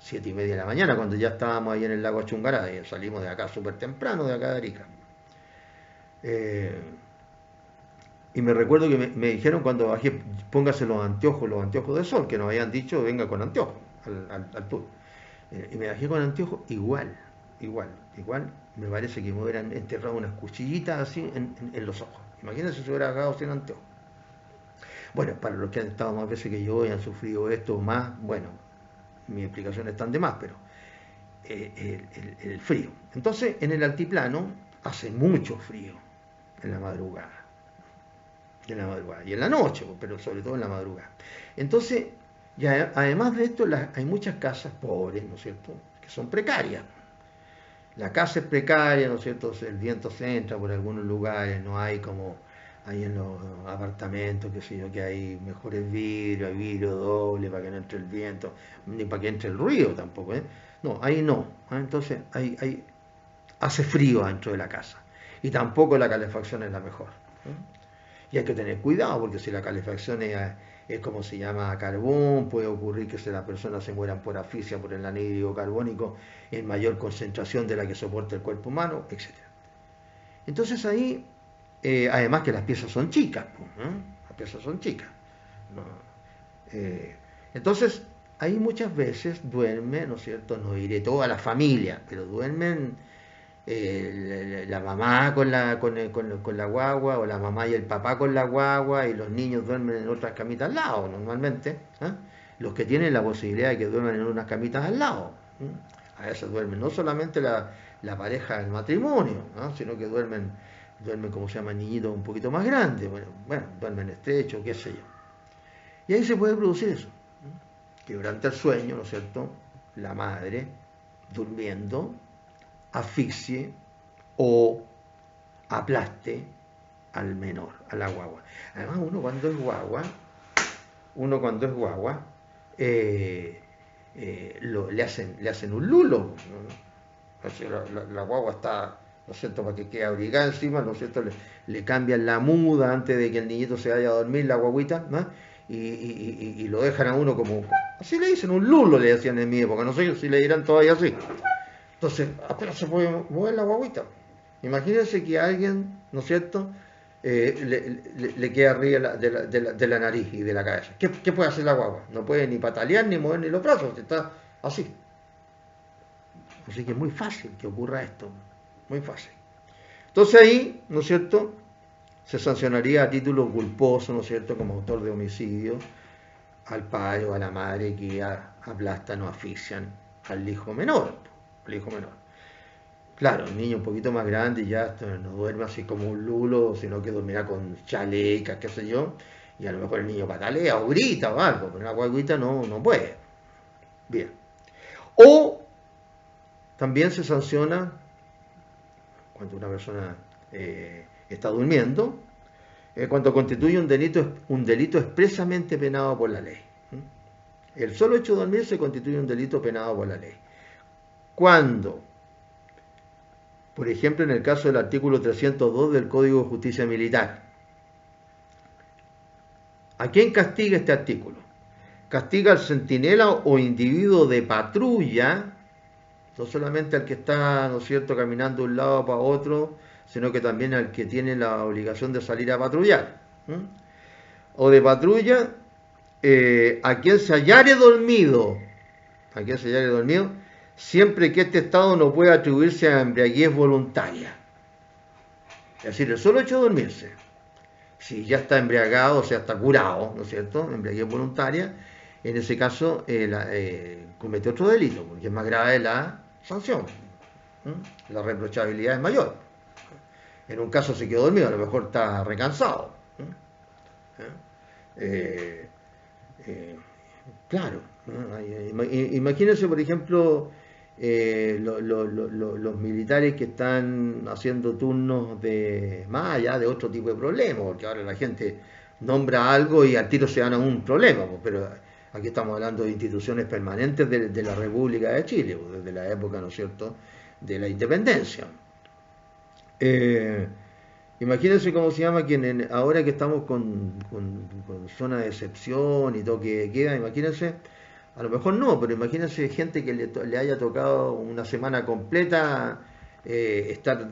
7:30 de la mañana cuando ya estábamos ahí en el lago Chungará, y salimos de acá súper temprano, de acá de Arica. Y me recuerdo que me dijeron cuando bajé, póngase los anteojos de sol, que nos habían dicho, venga con anteojos al tour. Y me bajé con anteojos igual, me parece que me hubieran enterrado unas cuchillitas así en los ojos. Imagínense si se hubiera bajado sin anteojos. Bueno, para los que han estado más veces que yo y han sufrido esto más, bueno, mis explicaciones están de más, pero el frío. Entonces, en el altiplano hace mucho frío en la madrugada. Y en la noche, pero sobre todo en la madrugada. Entonces, ya, además de esto, hay muchas casas pobres, ¿no es cierto?, que son precarias. La casa es precaria, ¿no es cierto?, el viento se entra por algunos lugares, no hay como hay en los apartamentos, qué sé yo, que hay mejores vidrios, hay vidrio doble para que no entre el viento, ni para que entre el ruido tampoco, ¿eh? No, ahí no. Entonces, hace frío dentro de la casa. Y tampoco la calefacción es la mejor. Y hay que tener cuidado, porque si la calefacción es como se llama carbón, puede ocurrir que las personas se mueran por asfixia, por el anhídrido carbónico en mayor concentración de la que soporta el cuerpo humano, etc. Entonces ahí, además que las piezas son chicas, las piezas son chicas. ¿No? Entonces, ahí muchas veces duerme, ¿no es cierto?, no diré toda la familia, pero duermen la mamá con la guagua, o la mamá y el papá con la guagua, y los niños duermen en otras camitas al lado normalmente, los que tienen la posibilidad de que duerman en unas camitas al lado, a veces duermen no solamente la pareja del matrimonio, sino que duermen como se llama, niñitos un poquito más grandes, bueno, duermen estrecho, qué sé yo, y ahí se puede producir eso, que durante el sueño, ¿no es cierto?, la madre durmiendo asfixie o aplaste al menor, a la guagua. Además, uno cuando es guagua, le hacen un lulo, ¿no? La guagua está, ¿no es cierto?, para que quede abrigada encima, ¿no es cierto?, le cambian la muda antes de que el niñito se vaya a dormir, la guaguita, ¿no? Y lo dejan a uno como Así le dicen, un lulo le decían en mi época, no sé si le dirán todavía así. Entonces, apenas se puede mover la guaguita. Imagínense que a alguien, ¿no es cierto?, le queda arriba de la nariz y de la cabeza. ¿Qué puede hacer la guagua? No puede ni patalear ni mover ni los brazos, está así. Así que es muy fácil que ocurra esto, muy fácil. Entonces ahí, ¿no es cierto?, se sancionaría a título culposo, ¿no es cierto?, como autor de homicidio, al padre o a la madre que aplastan o asfixian al hijo menor. El hijo menor. Claro, el niño un poquito más grande ya no duerme así como un lulo, sino que dormirá con chalecas, qué sé yo, y a lo mejor el niño patalea o grita o algo, pero una guaguita no puede. Bien. O también se sanciona cuando una persona está durmiendo, cuando constituye un delito expresamente penado por la ley. El solo hecho de dormir se constituye un delito penado por la ley. Cuando, por ejemplo, en el caso del artículo 302 del Código de Justicia Militar, ¿a quién castiga este artículo? Castiga al centinela o individuo de patrulla, no solamente al que está, ¿no es cierto?, caminando de un lado para otro, sino que también al que tiene la obligación de salir a patrullar. O de patrulla, a quien se hallare dormido, siempre que este estado no pueda atribuirse a embriaguez voluntaria. Es decir, el solo hecho de dormirse, si ya está embriagado, o sea, está curado, ¿no es cierto?, embriaguez voluntaria, en ese caso comete otro delito, porque es más grave la sanción. La reprochabilidad es mayor. En un caso se quedó dormido, a lo mejor está recansado. Claro, imagínense, por ejemplo, los militares que están haciendo turnos de más allá de otro tipo de problemas, porque ahora la gente nombra algo y al tiro se dan a un problema, pero aquí estamos hablando de instituciones permanentes de la República de Chile, desde la época, ¿no es cierto?, de la independencia. Imagínense cómo se llama quien ahora que estamos con zona de excepción y toque de queda, imagínense, a lo mejor no, pero imagínense gente que le haya tocado una semana completa estar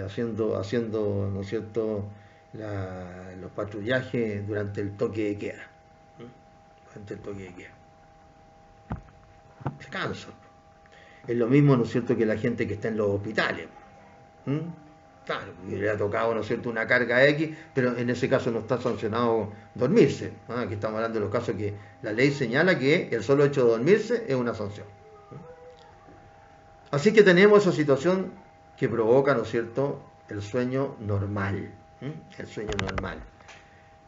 haciendo, ¿no es cierto?, los patrullajes durante el toque de queda. Durante el toque de queda. Se cansa. Es lo mismo, ¿no es cierto?, que la gente que está en los hospitales. Claro, y le ha tocado, ¿no es cierto?, una carga X, pero en ese caso no está sancionado dormirse. Aquí estamos hablando de los casos que la ley señala que el solo hecho de dormirse es una sanción. Así que tenemos esa situación que provoca, ¿no es cierto?, el sueño normal. El sueño normal.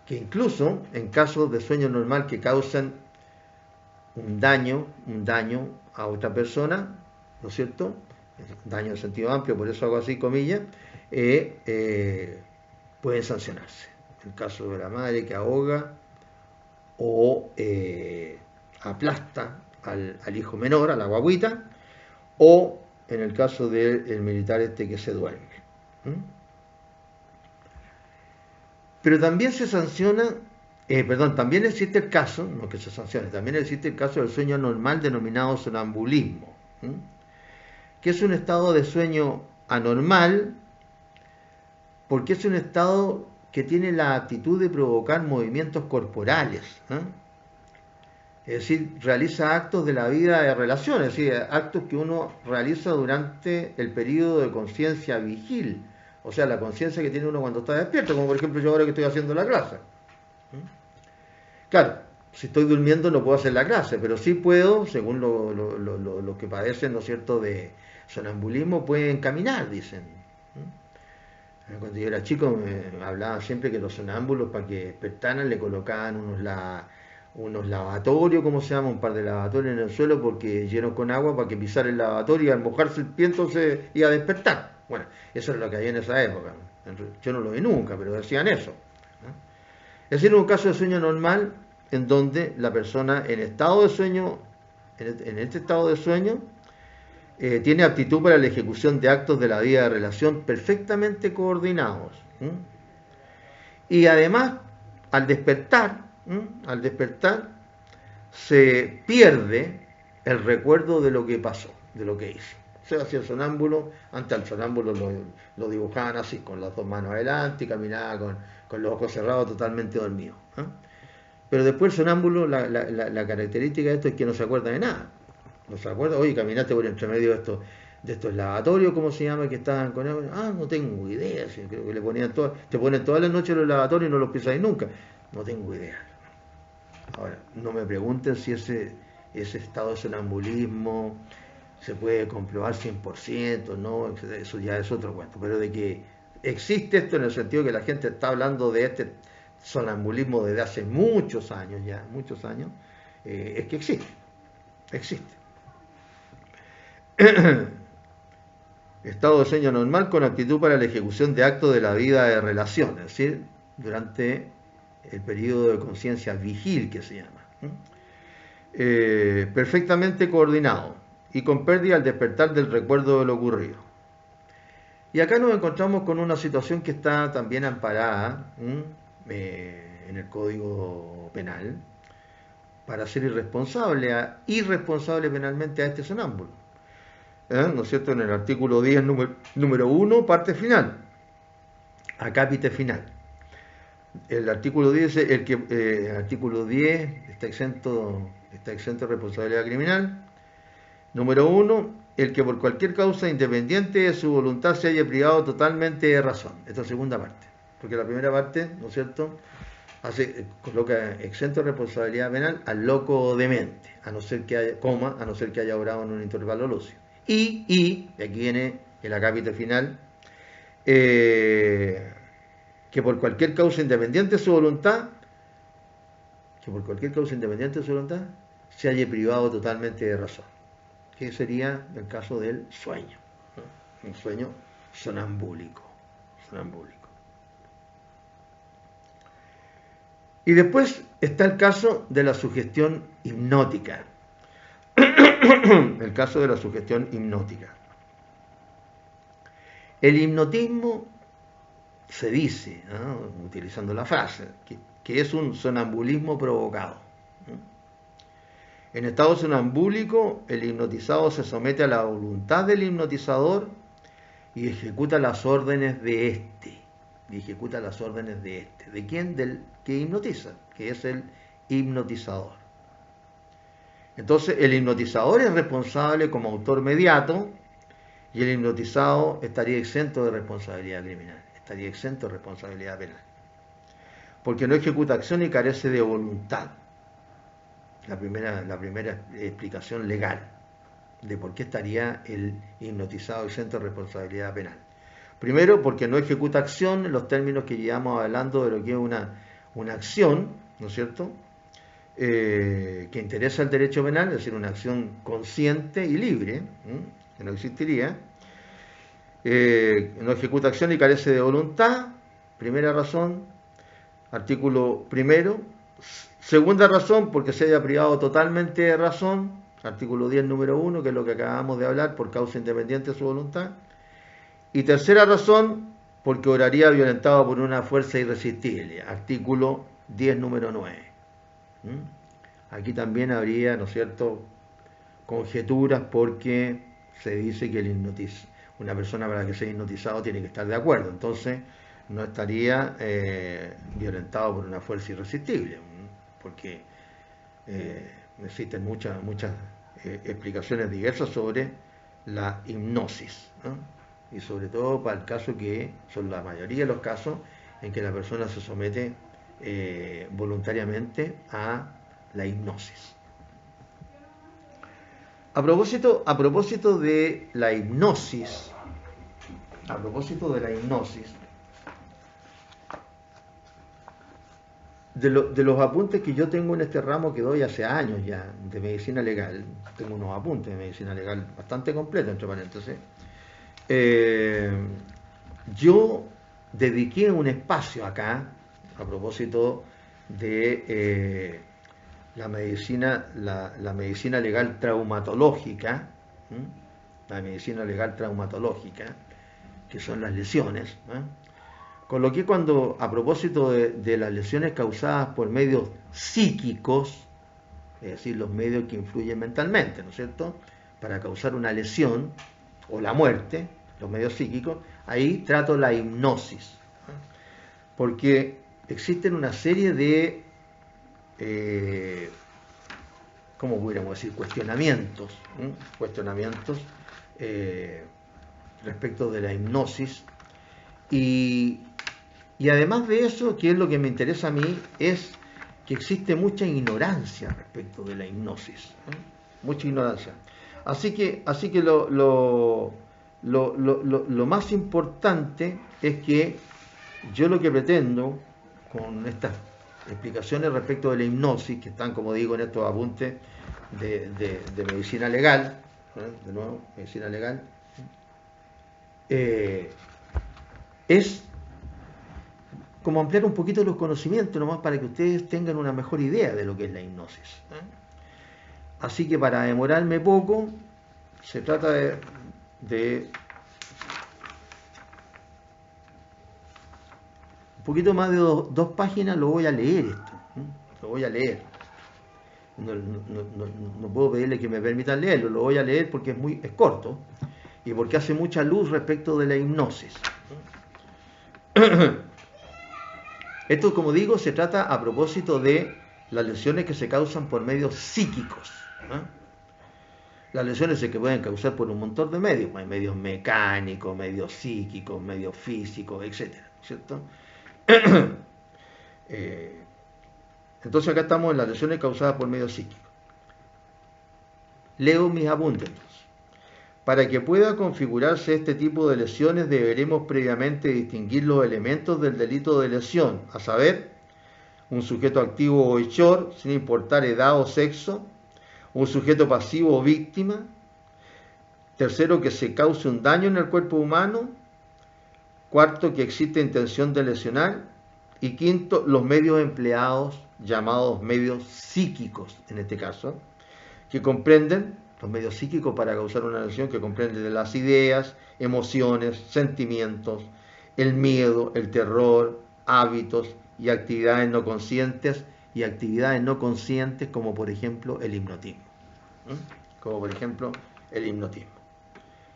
Que incluso en casos de sueño normal que causan un daño a otra persona, ¿no es cierto?, daño en sentido amplio, por eso hago así comillas, pueden sancionarse. En el caso de la madre que ahoga o aplasta al hijo menor, a la guaguita, o en el caso del militar que se duerme. Pero también se sanciona, también existe el caso, no que se sancione, también existe el caso del sueño normal denominado sonambulismo, que es un estado de sueño anormal, porque es un estado que tiene la actitud de provocar movimientos corporales. Es decir, realiza actos de la vida de relación, es decir, actos que uno realiza durante el periodo de conciencia vigil, o sea, la conciencia que tiene uno cuando está despierto, como por ejemplo yo ahora que estoy haciendo la clase. Claro, si estoy durmiendo no puedo hacer la clase, pero sí puedo, según los que padecen, ¿no es cierto?, de sonambulismo, pueden caminar, dicen. Cuando yo era chico me hablaba siempre que los sonámbulos, para que despertaran, le colocaban unos lavatorios, ¿cómo se llama? Un par de lavatorios en el suelo, porque llenos con agua para que pisara el lavatorio y al mojarse el pie entonces iba a despertar. Bueno, eso es lo que había en esa época. Yo no lo vi nunca, pero decían eso. Es decir, un caso de sueño normal en donde la persona en estado de sueño, en este estado de sueño, tiene aptitud para la ejecución de actos de la vida de relación perfectamente coordinados. Y además, al despertar, se pierde el recuerdo de lo que pasó, de lo que hizo. Se hacía el sonámbulo, antes al sonámbulo lo dibujaban así, con las dos manos adelante y caminaba con los ojos cerrados, totalmente dormido. Pero después el sonámbulo, la característica de esto es que no se acuerda de nada. No se acuerda, oye, caminaste por entre medio de estos lavatorios, ¿cómo se llama? Que estaban con él. Ah, no tengo idea, sí, creo que le ponían te ponen todas las noches los lavatorios y no los pisáis nunca. No tengo idea. Ahora, no me pregunten si ese estado de sonambulismo se puede comprobar 100%, ¿no? Eso ya es otro cuento, pero de que existe esto en el sentido que la gente está hablando de este sonambulismo desde hace muchos años ya, muchos años, es que existe. Estado de sueño normal con aptitud para la ejecución de actos de la vida de relación, es decir, durante el periodo de conciencia vigil que se llama. Perfectamente coordinado y con pérdida al despertar del recuerdo de lo ocurrido. Y acá nos encontramos con una situación que está también amparada en el Código Penal para ser irresponsable penalmente a este sonámbulo. ¿No es cierto? En el artículo 10, número 1, parte final, acápite final. El artículo 10 dice, el artículo 10 está exento de responsabilidad criminal. Número 1, el que por cualquier causa independiente de su voluntad se haya privado totalmente de razón. Esta es la segunda parte, porque la primera parte, ¿no es cierto?, coloca exento de responsabilidad penal al loco demente, a no ser que haya obrado en un intervalo lúcido. Y aquí viene el acápite final, que por cualquier causa independiente de su voluntad, se haya privado totalmente de razón, que sería el caso del sueño, ¿no? Un sueño sonambúlico. Y después está el caso de la sugestión hipnótica. El caso de la sugestión hipnótica. El hipnotismo se dice, ¿no?, utilizando la frase, que es un sonambulismo provocado. En estado sonambúlico, el hipnotizado se somete a la voluntad del hipnotizador y ejecuta las órdenes de éste. ¿De quién? Del que hipnotiza, que es el hipnotizador. Entonces, el hipnotizador es responsable como autor mediato y el hipnotizado estaría exento de responsabilidad criminal, estaría exento de responsabilidad penal, porque no ejecuta acción y carece de voluntad. La primera explicación legal de por qué estaría el hipnotizado exento de responsabilidad penal. Primero, porque no ejecuta acción en los términos que llevamos hablando de lo que es una acción, ¿no es cierto?, que interesa el derecho penal, es decir, una acción consciente y libre, que no existiría. No ejecuta acción y carece de voluntad, primera razón, artículo primero. Segunda razón, porque se haya privado totalmente de razón, artículo 10, número 1, que es lo que acabamos de hablar, por causa independiente de su voluntad. Y tercera razón, porque obraría violentado por una fuerza irresistible, artículo 10, número 9. Aquí también habría, ¿no es cierto?, conjeturas, porque se dice que una persona para que sea hipnotizado tiene que estar de acuerdo, entonces no estaría violentado por una fuerza irresistible, porque existen muchas explicaciones diversas sobre la hipnosis, ¿no? Y sobre todo para el caso que son la mayoría de los casos en que la persona se somete voluntariamente a la hipnosis. A propósito de la hipnosis, de los apuntes que yo tengo en este ramo que doy hace años ya, de medicina legal, tengo unos apuntes de medicina legal bastante completos, entre paréntesis. Yo dediqué un espacio acá, a propósito de la medicina legal traumatológica, que son las lesiones. Coloqué a propósito de las lesiones causadas por medios psíquicos, es decir, los medios que influyen mentalmente, ¿no es cierto?, para causar una lesión o la muerte, los medios psíquicos, ahí trato la hipnosis, porque existen una serie de, ¿cómo pudiéramos decir?, cuestionamientos respecto de la hipnosis, y además de eso, que es lo que me interesa a mí, es que existe mucha ignorancia respecto de la hipnosis, mucha ignorancia. Así que lo más importante es que yo lo que pretendo con estas explicaciones respecto de la hipnosis, que están, como digo, en estos apuntes de medicina legal, de nuevo, medicina legal, es como ampliar un poquito los conocimientos, nomás para que ustedes tengan una mejor idea de lo que es la hipnosis. Así que, para demorarme poco, se trata de un poquito más de dos páginas. Lo voy a leer esto, lo voy a leer. No puedo pedirle que me permitan leerlo, lo voy a leer porque es corto y porque hace mucha luz respecto de la hipnosis. Esto, como digo, se trata a propósito de las lesiones que se causan por medios psíquicos. Las lesiones se pueden causar por un montón de medios, hay medios mecánicos, medios psíquicos, medios físicos, etc., ¿cierto? Entonces acá estamos en las lesiones causadas por medios psíquicos. Leo mis apuntes. Para que pueda configurarse este tipo de lesiones deberemos previamente distinguir los elementos del delito de lesión, a saber, un sujeto activo o hechor, sin importar edad o sexo, un sujeto pasivo o víctima, tercero, que se cause un daño en el cuerpo humano, cuarto, que existe intención de lesionar, y quinto, los medios empleados, llamados medios psíquicos en este caso, que comprenden los medios psíquicos para causar una lesión, que comprenden de las ideas, emociones, sentimientos, el miedo, el terror, hábitos y actividades no conscientes, como por ejemplo el hipnotismo.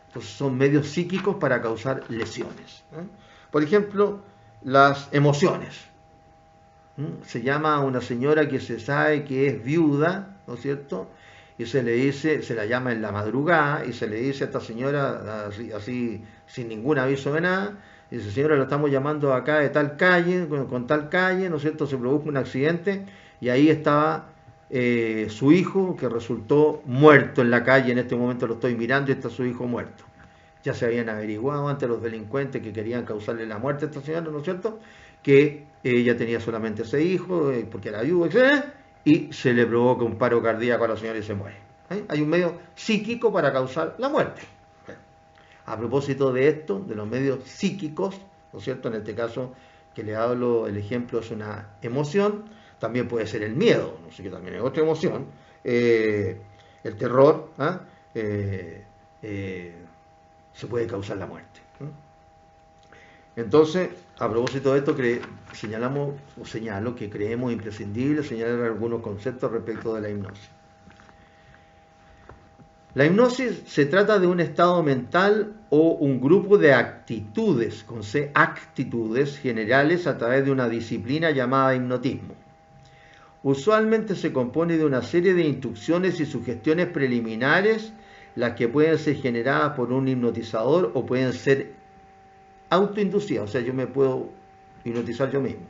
Entonces son medios psíquicos para causar lesiones. Por ejemplo, las emociones. Se llama a una señora que se sabe que es viuda, ¿no es cierto?, y se la llama en la madrugada y se le dice a esta señora, así sin ningún aviso de nada, dice: señora, lo estamos llamando acá de tal calle, con tal calle, ¿no es cierto?, se produjo un accidente y ahí estaba su hijo, que resultó muerto en la calle, en este momento lo estoy mirando y está su hijo muerto. Ya se habían averiguado ante los delincuentes que querían causarle la muerte a esta señora, ¿no es cierto?, que ella tenía solamente ese hijo, porque era viuda, etc., y se le provoca un paro cardíaco a la señora y se muere. Hay un medio psíquico para causar la muerte. A propósito de esto, de los medios psíquicos, ¿no es cierto?, en este caso que le hablo, el ejemplo es una emoción, también puede ser el miedo, no sé, que también es otra emoción, el terror, se puede causar la muerte. Entonces, a propósito de esto, señalo que creemos imprescindible señalar algunos conceptos respecto de la hipnosis. La hipnosis se trata de un estado mental o un grupo de actitudes, con C, actitudes generales a través de una disciplina llamada hipnotismo. Usualmente se compone de una serie de instrucciones y sugestiones preliminares, las que pueden ser generadas por un hipnotizador o pueden ser autoinducidas, o sea, yo me puedo hipnotizar yo mismo.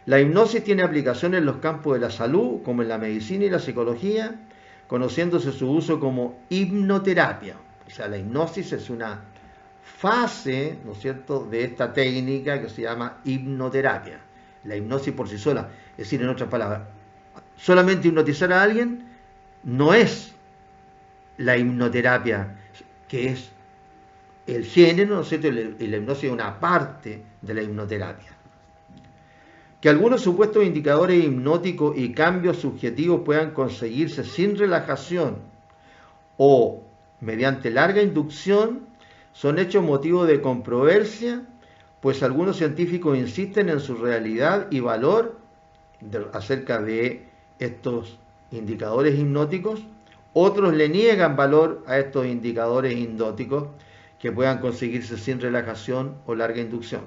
La hipnosis tiene aplicaciones en los campos de la salud, como en la medicina y la psicología, conociéndose su uso como hipnoterapia. O sea, la hipnosis es una fase, ¿no es cierto?, de esta técnica que se llama hipnoterapia. La hipnosis por sí sola, es decir, en otras palabras, solamente hipnotizar a alguien no es la hipnoterapia, que es el género, ¿no es cierto?, y la hipnosis es una parte de la hipnoterapia. Que algunos supuestos indicadores hipnóticos y cambios subjetivos puedan conseguirse sin relajación o mediante larga inducción son hechos motivo de controversia, pues algunos científicos insisten en su realidad y valor acerca de estos indicadores hipnóticos, otros le niegan valor a estos indicadores hipnóticos que puedan conseguirse sin relajación o larga inducción,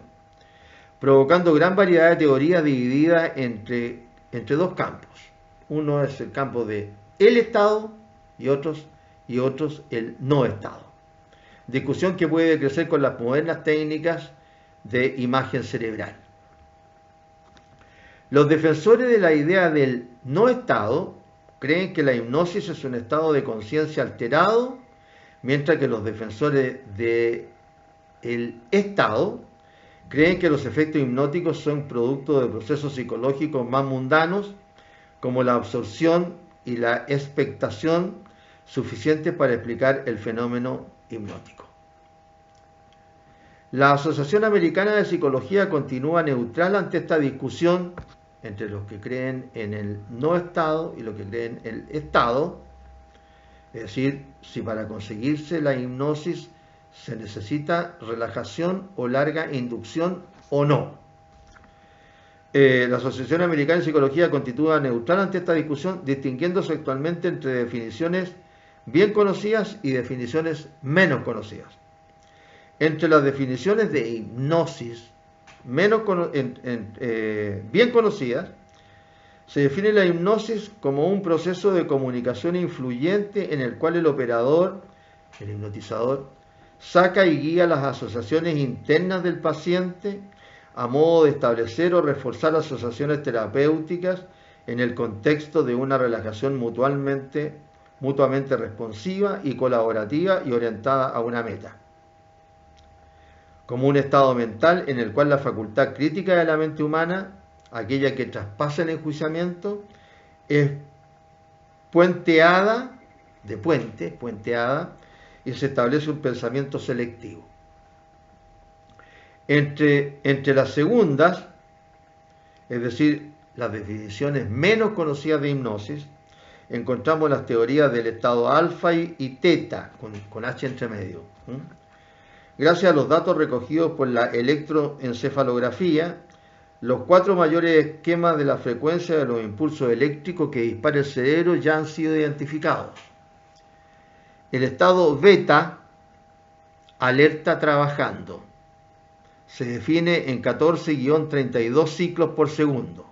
provocando gran variedad de teorías divididas entre dos campos. Uno es el campo de el estado y otros el no estado. Discusión que puede crecer con las modernas técnicas de imagen cerebral. Los defensores de la idea del no estado creen que la hipnosis es un estado de conciencia alterado, mientras que los defensores del estado creen que los efectos hipnóticos son producto de procesos psicológicos más mundanos, como la absorción y la expectación suficientes para explicar el fenómeno hipnótico. La Asociación Americana de Psicología continúa neutral ante esta discusión entre los que creen en el no estado y los que creen en el estado, es decir, si para conseguirse la hipnosis se necesita relajación o larga inducción o no. La Asociación Americana de Psicología continúa neutral ante esta discusión, distinguiéndose actualmente entre definiciones bien conocidas y definiciones menos conocidas. Entre las definiciones de hipnosis bien conocidas, se define la hipnosis como un proceso de comunicación influyente en el cual el operador, el hipnotizador, saca y guía las asociaciones internas del paciente a modo de establecer o reforzar asociaciones terapéuticas en el contexto de una relajación mutuamente responsiva y colaborativa y orientada a una meta. Como un estado mental en el cual la facultad crítica de la mente humana, aquella que traspasa el enjuiciamiento, es puenteada y se establece un pensamiento selectivo. Entre las segundas, es decir, las definiciones menos conocidas de hipnosis, encontramos las teorías del estado alfa y teta, con H entre medio. Gracias a los datos recogidos por la electroencefalografía, los 4 mayores esquemas de la frecuencia de los impulsos eléctricos que dispara el cerebro ya han sido identificados. El estado beta, alerta trabajando, se define en 14-32 ciclos por segundo.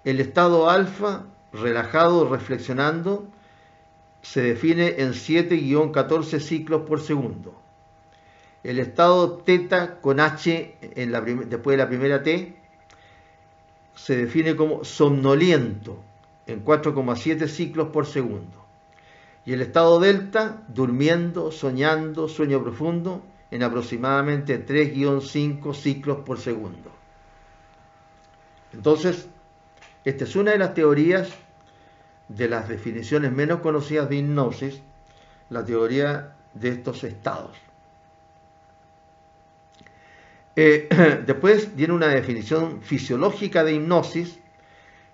El estado alfa, relajado reflexionando, se define en 7-14 ciclos por segundo. El estado teta con H después de la primera T se define como somnoliento en 4,7 ciclos por segundo. Y el estado delta, durmiendo, soñando, sueño profundo, en aproximadamente 3-5 ciclos por segundo. Entonces, esta es una de las teorías de las definiciones menos conocidas de hipnosis, la teoría de estos estados. Después viene una definición fisiológica de hipnosis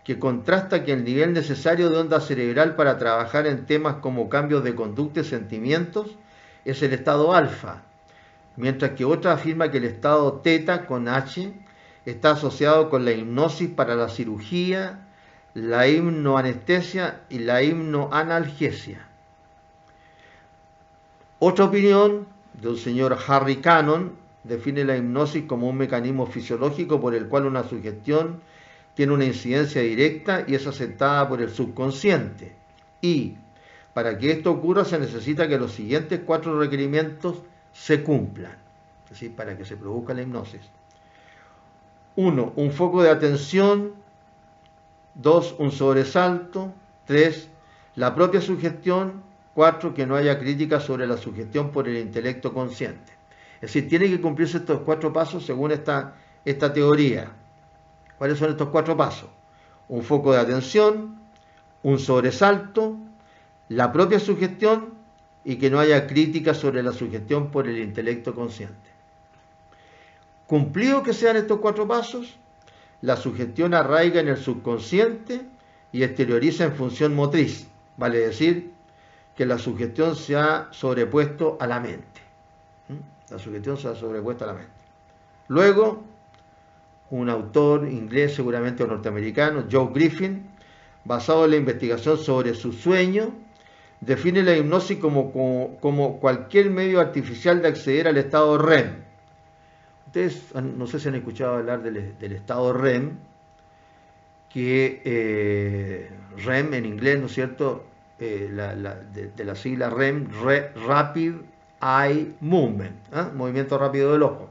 que contrasta que el nivel necesario de onda cerebral para trabajar en temas como cambios de conducta y sentimientos es el estado alfa, mientras que otra afirma que el estado teta con H está asociado con la hipnosis para la cirugía, la hipnoanestesia y la hipnoanalgesia. Otra opinión de un señor Harry Cannon define la hipnosis como un mecanismo fisiológico por el cual una sugestión tiene una incidencia directa y es aceptada por el subconsciente. Y para que esto ocurra se necesita que los siguientes 4 requerimientos se cumplan, es decir, para que se produzca la hipnosis. 1. Un foco de atención. 2. Un sobresalto. 3. La propia sugestión. 4. Que no haya crítica sobre la sugestión por el intelecto consciente. Es decir, tiene que cumplirse estos 4 pasos según esta teoría. ¿Cuáles son estos 4 pasos? Un foco de atención, un sobresalto, la propia sugestión y que no haya crítica sobre la sugestión por el intelecto consciente. Cumplido que sean estos 4 pasos, la sugestión arraiga en el subconsciente y exterioriza en función motriz. Vale decir que la sugestión se ha sobrepuesto a la mente. La sugestión se ha sobrepuesto a la mente. Luego, un autor inglés, seguramente o norteamericano, Joe Griffin, basado en la investigación sobre su sueño, define la hipnosis como cualquier medio artificial de acceder al estado REM. Ustedes no sé si han escuchado hablar del estado REM, que REM en inglés, ¿no es cierto? De la sigla REM, Rapid Eye Movement, ¿eh? Movimiento rápido del ojo.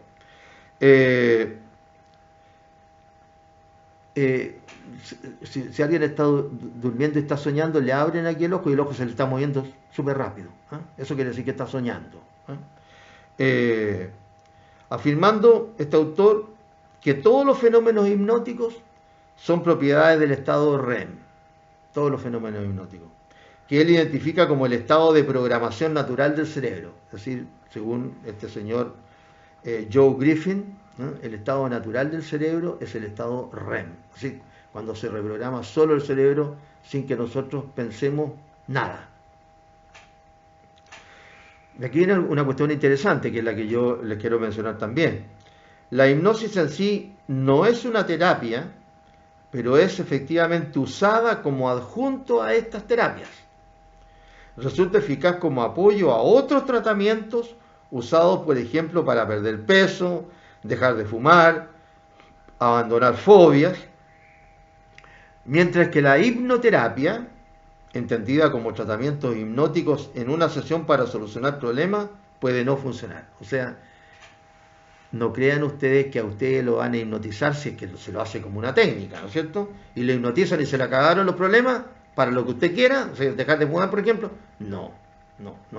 Si alguien está durmiendo y está soñando, le abren aquí el ojo y el ojo se le está moviendo súper rápido. Eso quiere decir que está soñando. Afirmando este autor que todos los fenómenos hipnóticos son propiedades del estado REM, todos los fenómenos hipnóticos, que él identifica como el estado de programación natural del cerebro. Es decir, según este señor Joe Griffin, ¿no? El estado natural del cerebro es el estado REM, ¿sí? Cuando se reprograma solo el cerebro sin que nosotros pensemos nada. Y aquí viene una cuestión interesante, que es la que yo les quiero mencionar también. La hipnosis en sí no es una terapia, pero es efectivamente usada como adjunto a estas terapias. Resulta eficaz como apoyo a otros tratamientos usados, por ejemplo, para perder peso, dejar de fumar, abandonar fobias, mientras que la hipnoterapia, entendida como tratamientos hipnóticos en una sesión para solucionar problemas, puede no funcionar. O sea, no crean ustedes que a ustedes lo van a hipnotizar si es que se lo hace como una técnica, ¿no es cierto? Y le hipnotizan y se le acabaron los problemas para lo que usted quiera, o sea, dejar de fumar, por ejemplo. No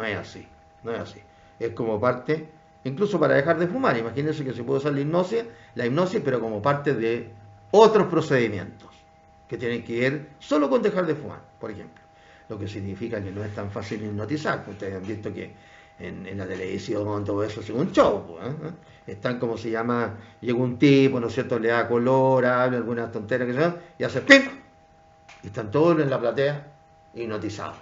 es así, no es así. Es como parte, incluso para dejar de fumar, imagínense que se puede usar la hipnosis, pero como parte de otros procedimientos que tienen que ver solo con dejar de fumar, por ejemplo. Lo que significa que no es tan fácil hipnotizar, porque ustedes han visto que en la televisión todo eso es un show, están como se llama, llega un tipo, ¿no es cierto?, le da color, habla algunas tonteras que son, y hace ¡pim! Y están todos en la platea hipnotizados.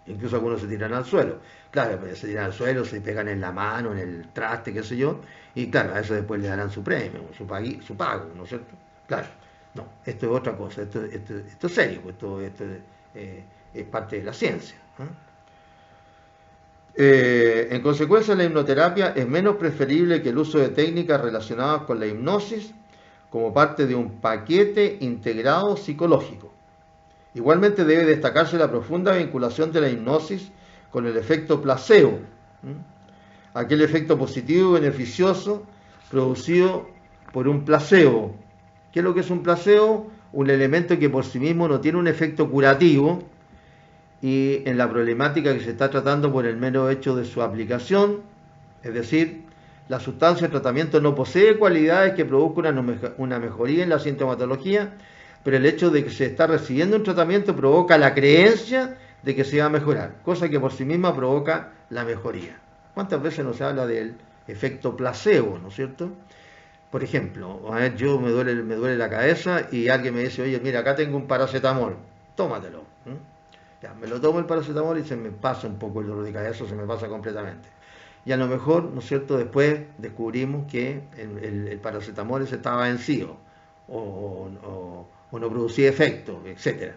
Incluso algunos se tiran al suelo. Claro, pero se tiran al suelo, se pegan en la mano, en el traste, qué sé yo, y claro, a eso después le darán su premio, su pago, ¿no es cierto? Claro, no, esto es otra cosa, esto es serio, esto es parte de la ciencia. En consecuencia, la hipnoterapia es menos preferible que el uso de técnicas relacionadas con la hipnosis como parte de un paquete integrado psicológico. Igualmente debe destacarse la profunda vinculación de la hipnosis con el efecto placebo, aquel efecto positivo y beneficioso producido por un placebo. ¿Qué es lo que es un placebo? Un elemento que por sí mismo no tiene un efecto curativo, y en la problemática que se está tratando por el mero hecho de su aplicación, es decir, la sustancia de tratamiento no posee cualidades que produzcan una mejoría en la sintomatología, pero el hecho de que se está recibiendo un tratamiento provoca la creencia de que se va a mejorar, cosa que por sí misma provoca la mejoría. ¿Cuántas veces nos habla del efecto placebo, ¿no es cierto? Por ejemplo, a ver, yo me duele la cabeza y alguien me dice, oye, mira, acá tengo un paracetamol, tómatelo. Ya, me lo tomo el paracetamol y se me pasa un poco el dolor de cabeza, se me pasa completamente. Y a lo mejor, ¿no es cierto?, después descubrimos que el paracetamol ese estaba vencido o no producía efecto, etc.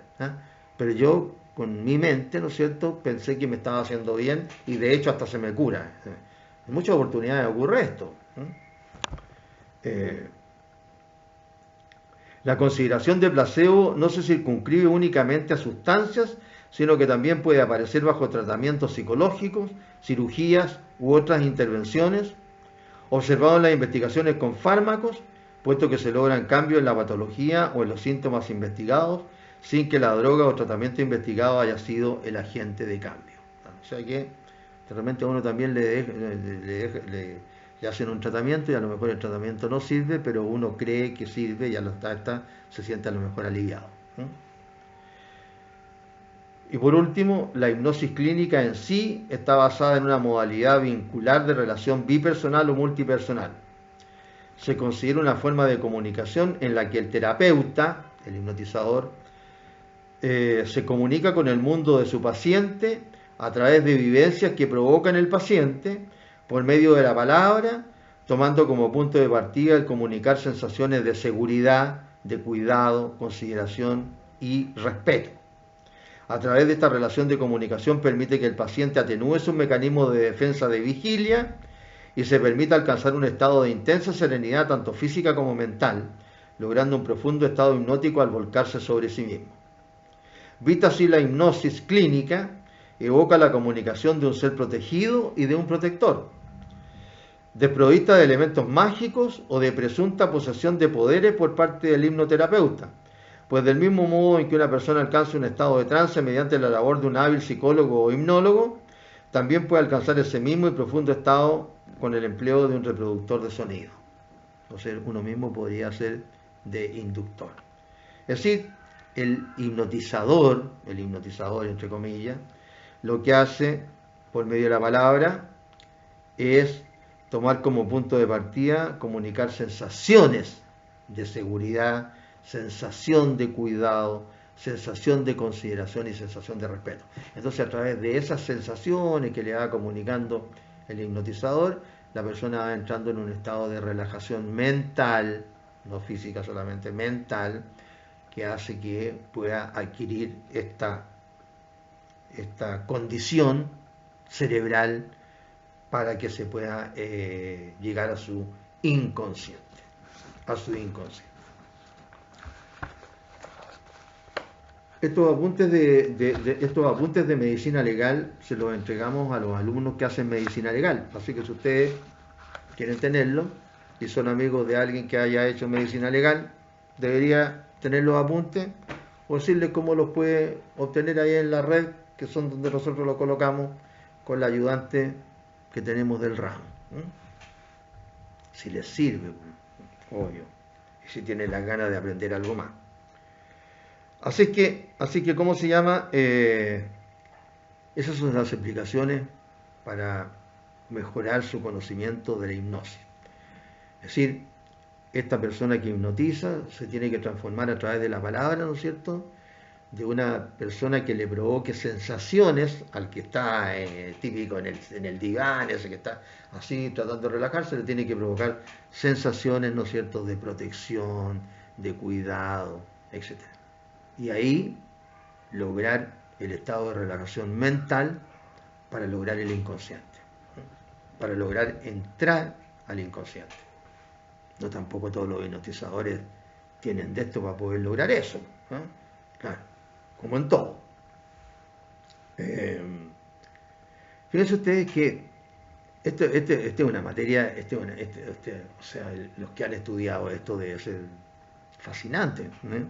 Pero yo, con mi mente, ¿no es cierto?, pensé que me estaba haciendo bien y de hecho hasta se me cura. En muchas oportunidades ocurre esto. La consideración de placebo no se circunscribe únicamente a sustancias, sino que también puede aparecer bajo tratamientos psicológicos, cirugías u otras intervenciones, observado en las investigaciones con fármacos, puesto que se logran cambios en la patología o en los síntomas investigados, sin que la droga o tratamiento investigado haya sido el agente de cambio. O sea que realmente a uno también le hacen un tratamiento y a lo mejor el tratamiento no sirve, pero uno cree que sirve y a lo se siente a lo mejor aliviado. Y por último, la hipnosis clínica en sí está basada en una modalidad vincular de relación bipersonal o multipersonal. Se considera una forma de comunicación en la que el terapeuta, el hipnotizador, se comunica con el mundo de su paciente a través de vivencias que provoca en el paciente por medio de la palabra, tomando como punto de partida el comunicar sensaciones de seguridad, de cuidado, consideración y respeto. A través de esta relación de comunicación permite que el paciente atenúe sus mecanismos de defensa de vigilia y se permita alcanzar un estado de intensa serenidad tanto física como mental, logrando un profundo estado hipnótico al volcarse sobre sí mismo. Vista así la hipnosis clínica, evoca la comunicación de un ser protegido y de un protector, desprovista de elementos mágicos o de presunta posesión de poderes por parte del hipnoterapeuta, pues del mismo modo en que una persona alcanza un estado de trance mediante la labor de un hábil psicólogo o hipnólogo, también puede alcanzar ese mismo y profundo estado con el empleo de un reproductor de sonido. Entonces uno mismo podría ser de inductor. Es decir, el hipnotizador entre comillas, lo que hace por medio de la palabra es tomar como punto de partida, comunicar sensaciones de seguridad, sensación de cuidado, sensación de consideración y sensación de respeto. Entonces, a través de esas sensaciones que le va comunicando el hipnotizador, la persona va entrando en un estado de relajación mental, no física solamente, mental, que hace que pueda adquirir esta condición cerebral para que se pueda llegar a su inconsciente. Estos apuntes de medicina legal se los entregamos a los alumnos que hacen medicina legal. Así que si ustedes quieren tenerlo y son amigos de alguien que haya hecho medicina legal, debería tener los apuntes o decirles cómo los puede obtener ahí en la red, que son donde nosotros lo colocamos con la ayudante que tenemos del ramo. Si les sirve, obvio, y si tienen las ganas de aprender algo más. Así que ¿cómo se llama? Esas son las explicaciones para mejorar su conocimiento de la hipnosis. Es decir, esta persona que hipnotiza se tiene que transformar a través de la palabra, ¿no es cierto?, de una persona que le provoque sensaciones al que está típico en el diván, ese que está así tratando de relajarse, le tiene que provocar sensaciones, ¿no es cierto?, de protección, de cuidado, etc. Y ahí lograr el estado de relajación mental para lograr el inconsciente, para lograr entrar al inconsciente. No tampoco todos los hipnotizadores tienen de esto para poder lograr eso, ¿eh? Claro, como en todo. Fíjense ustedes que esto es una materia, o sea, los que han estudiado esto debe ser fascinante, ¿eh?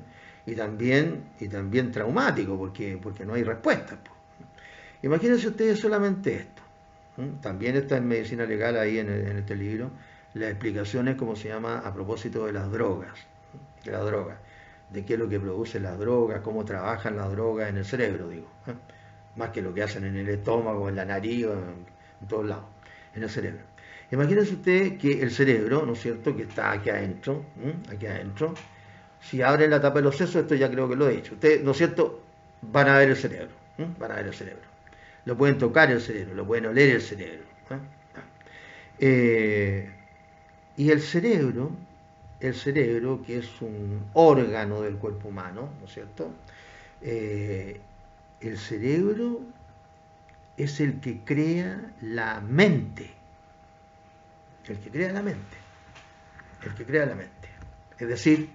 y también traumático, porque no hay respuesta. Imagínense ustedes solamente esto. También está en medicina legal ahí en este libro, las explicaciones, como se llama, a propósito de las drogas, de qué es lo que producen las drogas, cómo trabajan las drogas en el cerebro, digo, más que lo que hacen en el estómago, en la nariz, en todos lados, en el cerebro. Imagínense ustedes que el cerebro, ¿no es cierto?, que está aquí adentro, si abren la tapa de los sesos, esto ya creo que lo he dicho, ustedes, ¿no es cierto?, van a ver el cerebro, lo pueden tocar el cerebro, lo pueden oler el cerebro, y el cerebro, que es un órgano del cuerpo humano, ¿no es cierto?, el cerebro es el que crea la mente, es decir,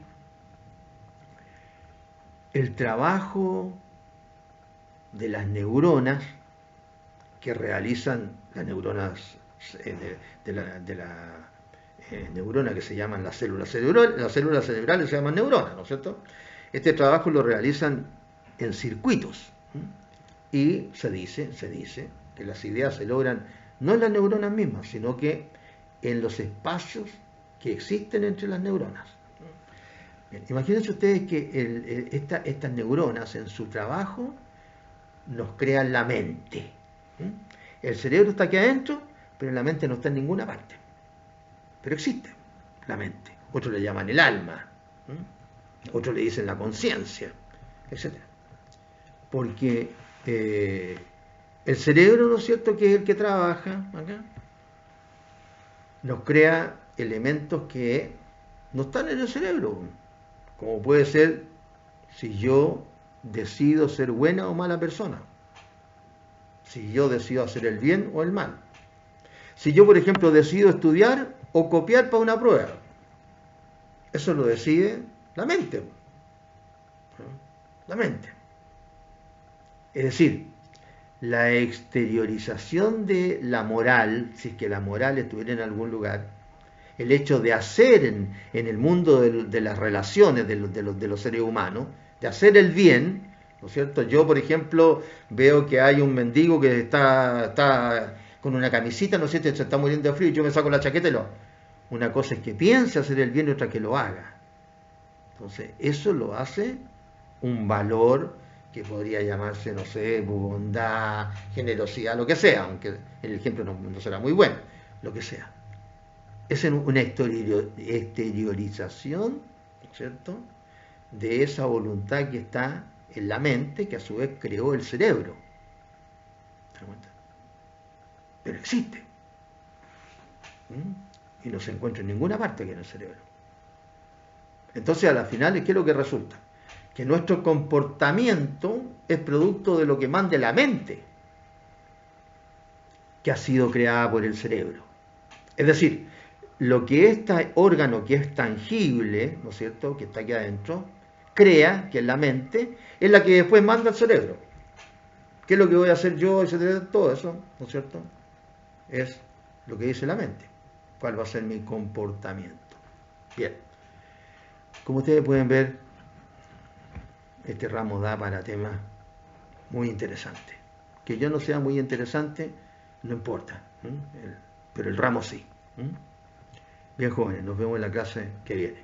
el trabajo de las neuronas que realizan las neuronas de la neurona que se llaman las células cerebrales se llaman neuronas, ¿no es cierto? Este trabajo lo realizan en circuitos y se dice que las ideas se logran no en las neuronas mismas, sino que en los espacios que existen entre las neuronas. Bien, imagínense ustedes que estas neuronas en su trabajo nos crean la mente. El cerebro está aquí adentro, pero la mente no está en ninguna parte. Pero existe la mente. Otros le llaman el alma, otros le dicen la conciencia, etc. Porque el cerebro, ¿no es cierto?, que es el que trabaja acá, nos crea elementos que no están en el cerebro, como puede ser si yo decido ser buena o mala persona. Si yo decido hacer el bien o el mal. Si yo, por ejemplo, decido estudiar o copiar para una prueba. Eso lo decide la mente. La mente. Es decir, la exteriorización de la moral, si es que la moral estuviera en algún lugar, el hecho de hacer en el mundo de las relaciones de los seres humanos, de hacer el bien, ¿no es cierto? Yo, por ejemplo, veo que hay un mendigo que está con una camisita, ¿no es cierto?, se está muriendo de frío, y yo me saco la chaqueta y una cosa es que piense hacer el bien y otra que lo haga. Entonces, eso lo hace un valor que podría llamarse, no sé, bondad, generosidad, lo que sea, aunque el ejemplo no será muy bueno, lo que sea. Es una exteriorización, ¿no es cierto?, de esa voluntad que está en la mente, que a su vez creó el cerebro. ¿Te das cuenta? Pero existe. Y no se encuentra en ninguna parte que en el cerebro. Entonces, a la final, ¿qué es lo que resulta? Que nuestro comportamiento es producto de lo que manda la mente, que ha sido creada por el cerebro. Es decir, lo que este órgano que es tangible, ¿no es cierto?, que está aquí adentro, crea, que es la mente, es la que después manda al cerebro. ¿Qué es lo que voy a hacer yo? Todo eso, ¿no es cierto?, es lo que dice la mente. ¿Cuál va a ser mi comportamiento? Bien. Como ustedes pueden ver, este ramo da para temas muy interesantes. Que yo no sea muy interesante, no importa, pero el ramo sí. Bien, jóvenes, nos vemos en la clase que viene.